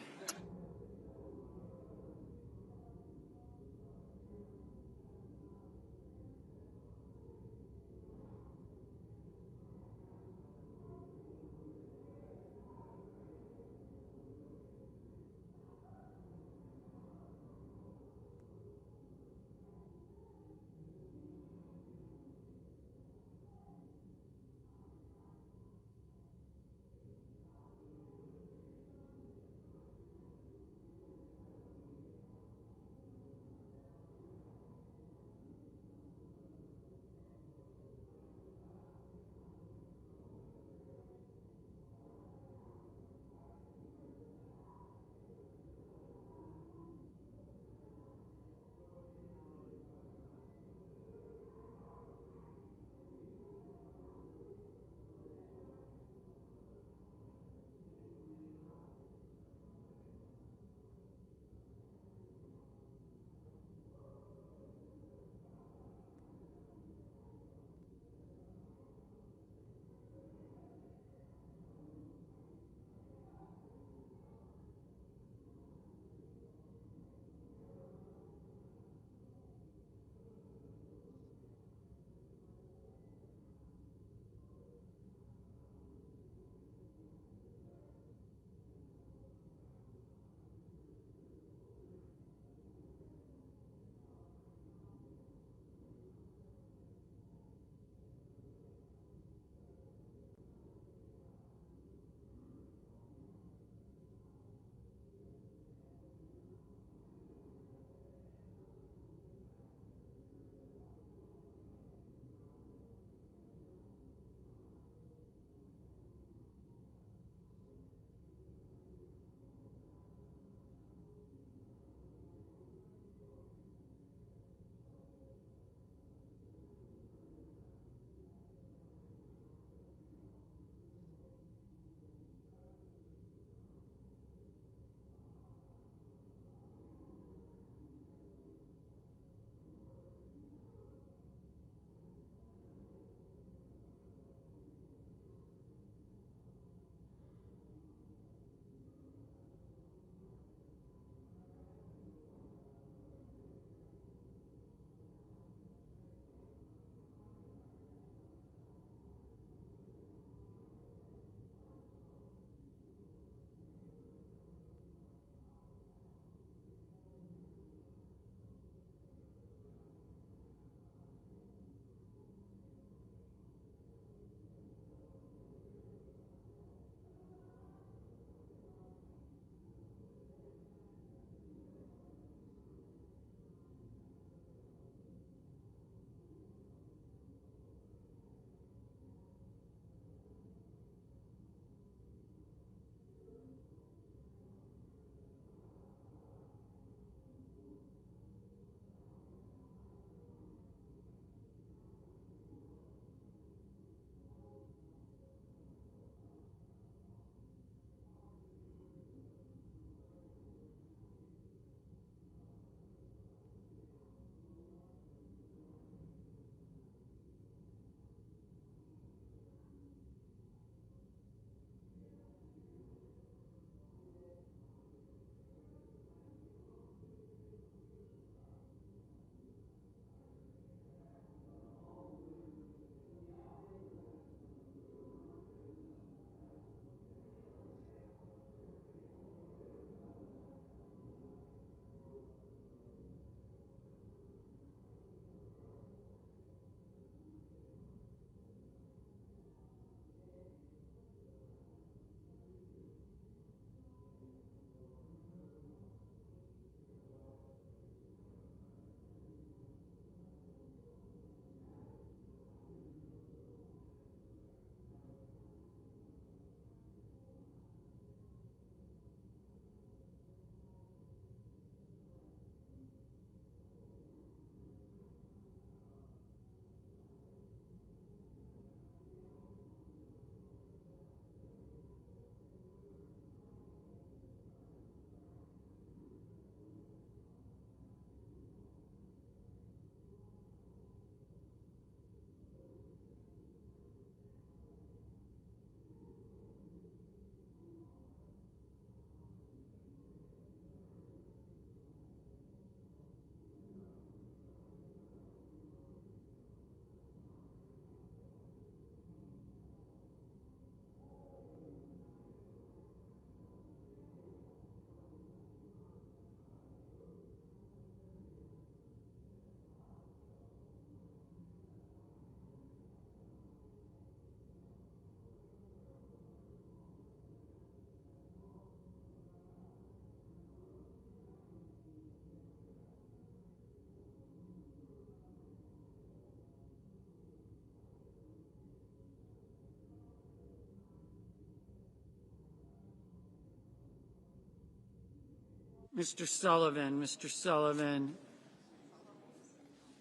Mr. Sullivan, Mr. Sullivan,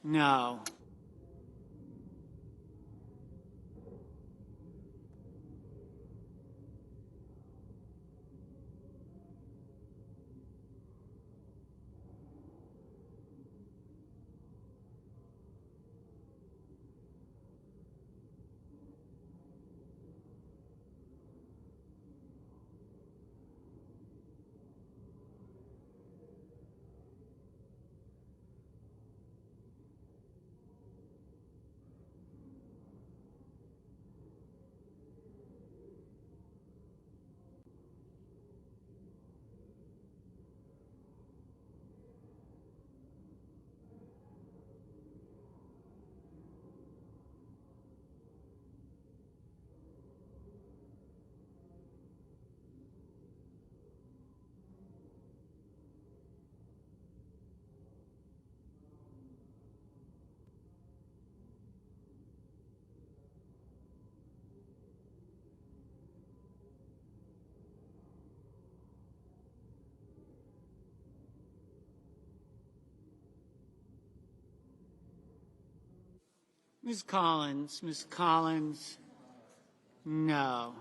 no. Ms. Collins, no.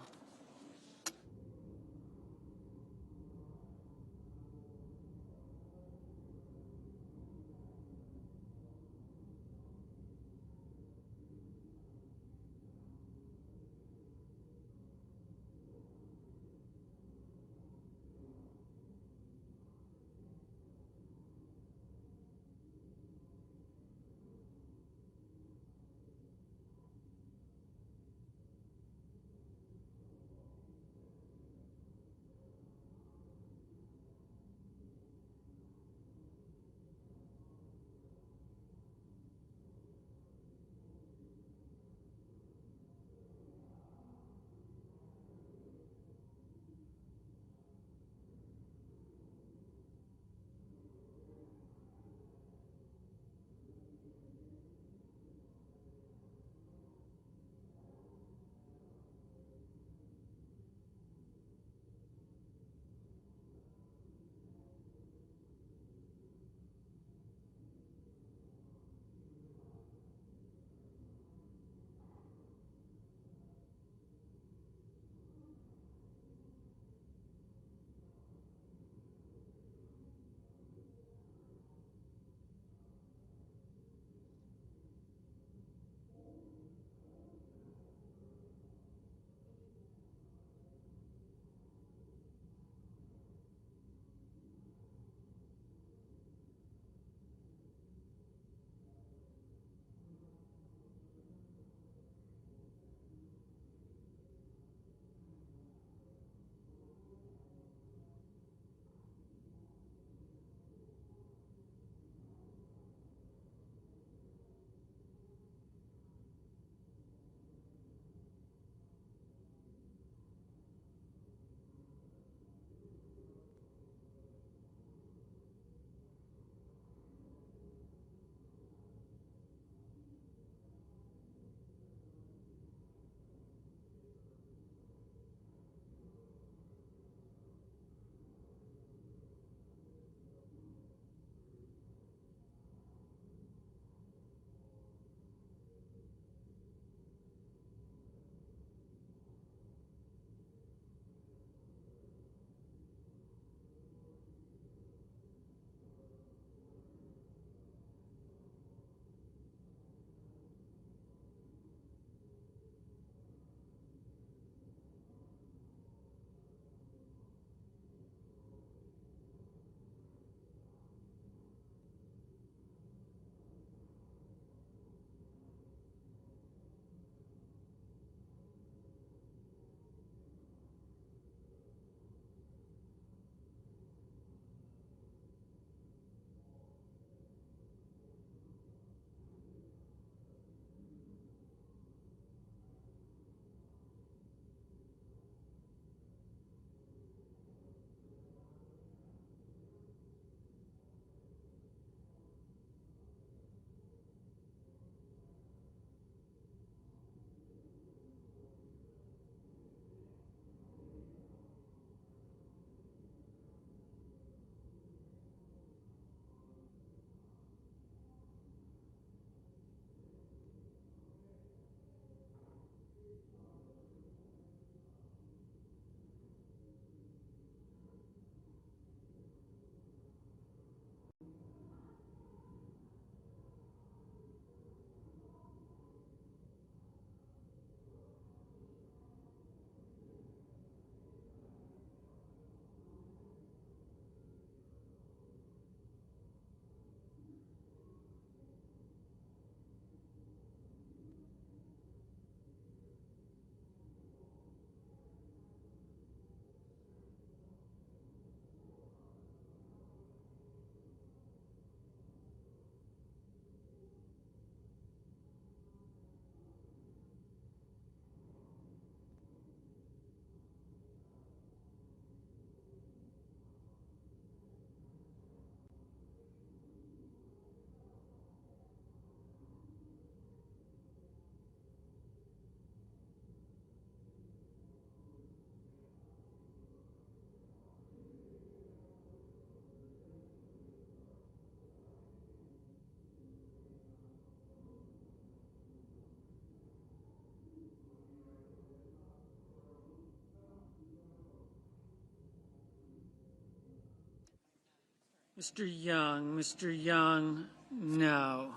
Mr. Young, no.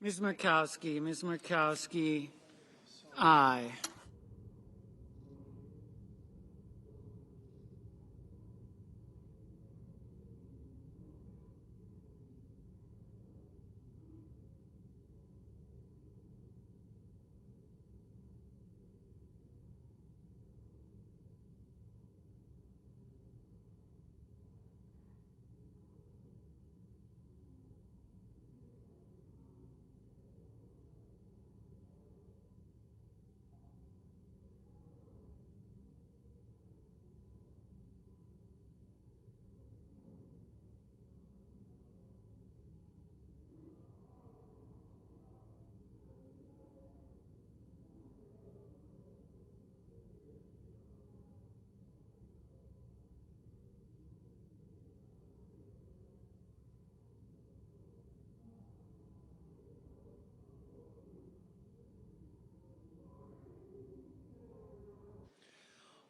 Ms. Murkowski, aye.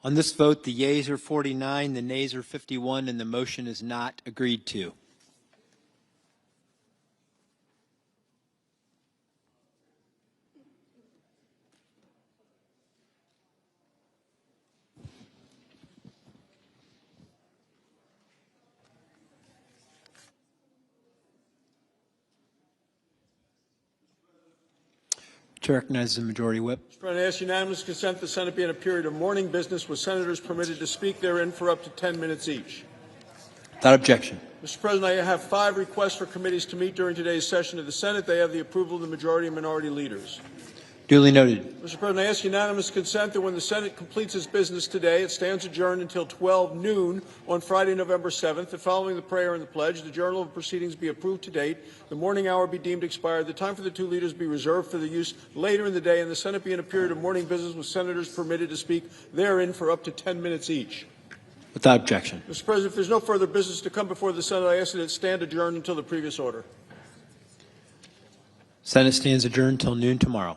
On this vote, the yeas are 49, the nays are 51, and the motion is not agreed to. Chair recognizes the Majority Whip. Mr. President, I ask unanimous consent the Senate be in a period of morning business with senators permitted to speak therein for up to 10 minutes each. Without objection. Mr. President, I have 5 requests for committees to meet during today's session of the Senate. They have the approval of the majority and minority leaders. Duly noted. Mr. President, I ask unanimous consent that when the Senate completes its business today, it stands adjourned until 12 noon on Friday, November 7th, that following the prayer and the pledge, the journal of proceedings be approved to date, the morning hour be deemed expired, the time for the 2 leaders be reserved for the use later in the day, and the Senate be in a period of morning business with senators permitted to speak therein for up to 10 minutes each. Without objection. Mr. President, if there's no further business to come before the Senate, I ask that it stand adjourned until the previous order. Senate stands adjourned until noon tomorrow.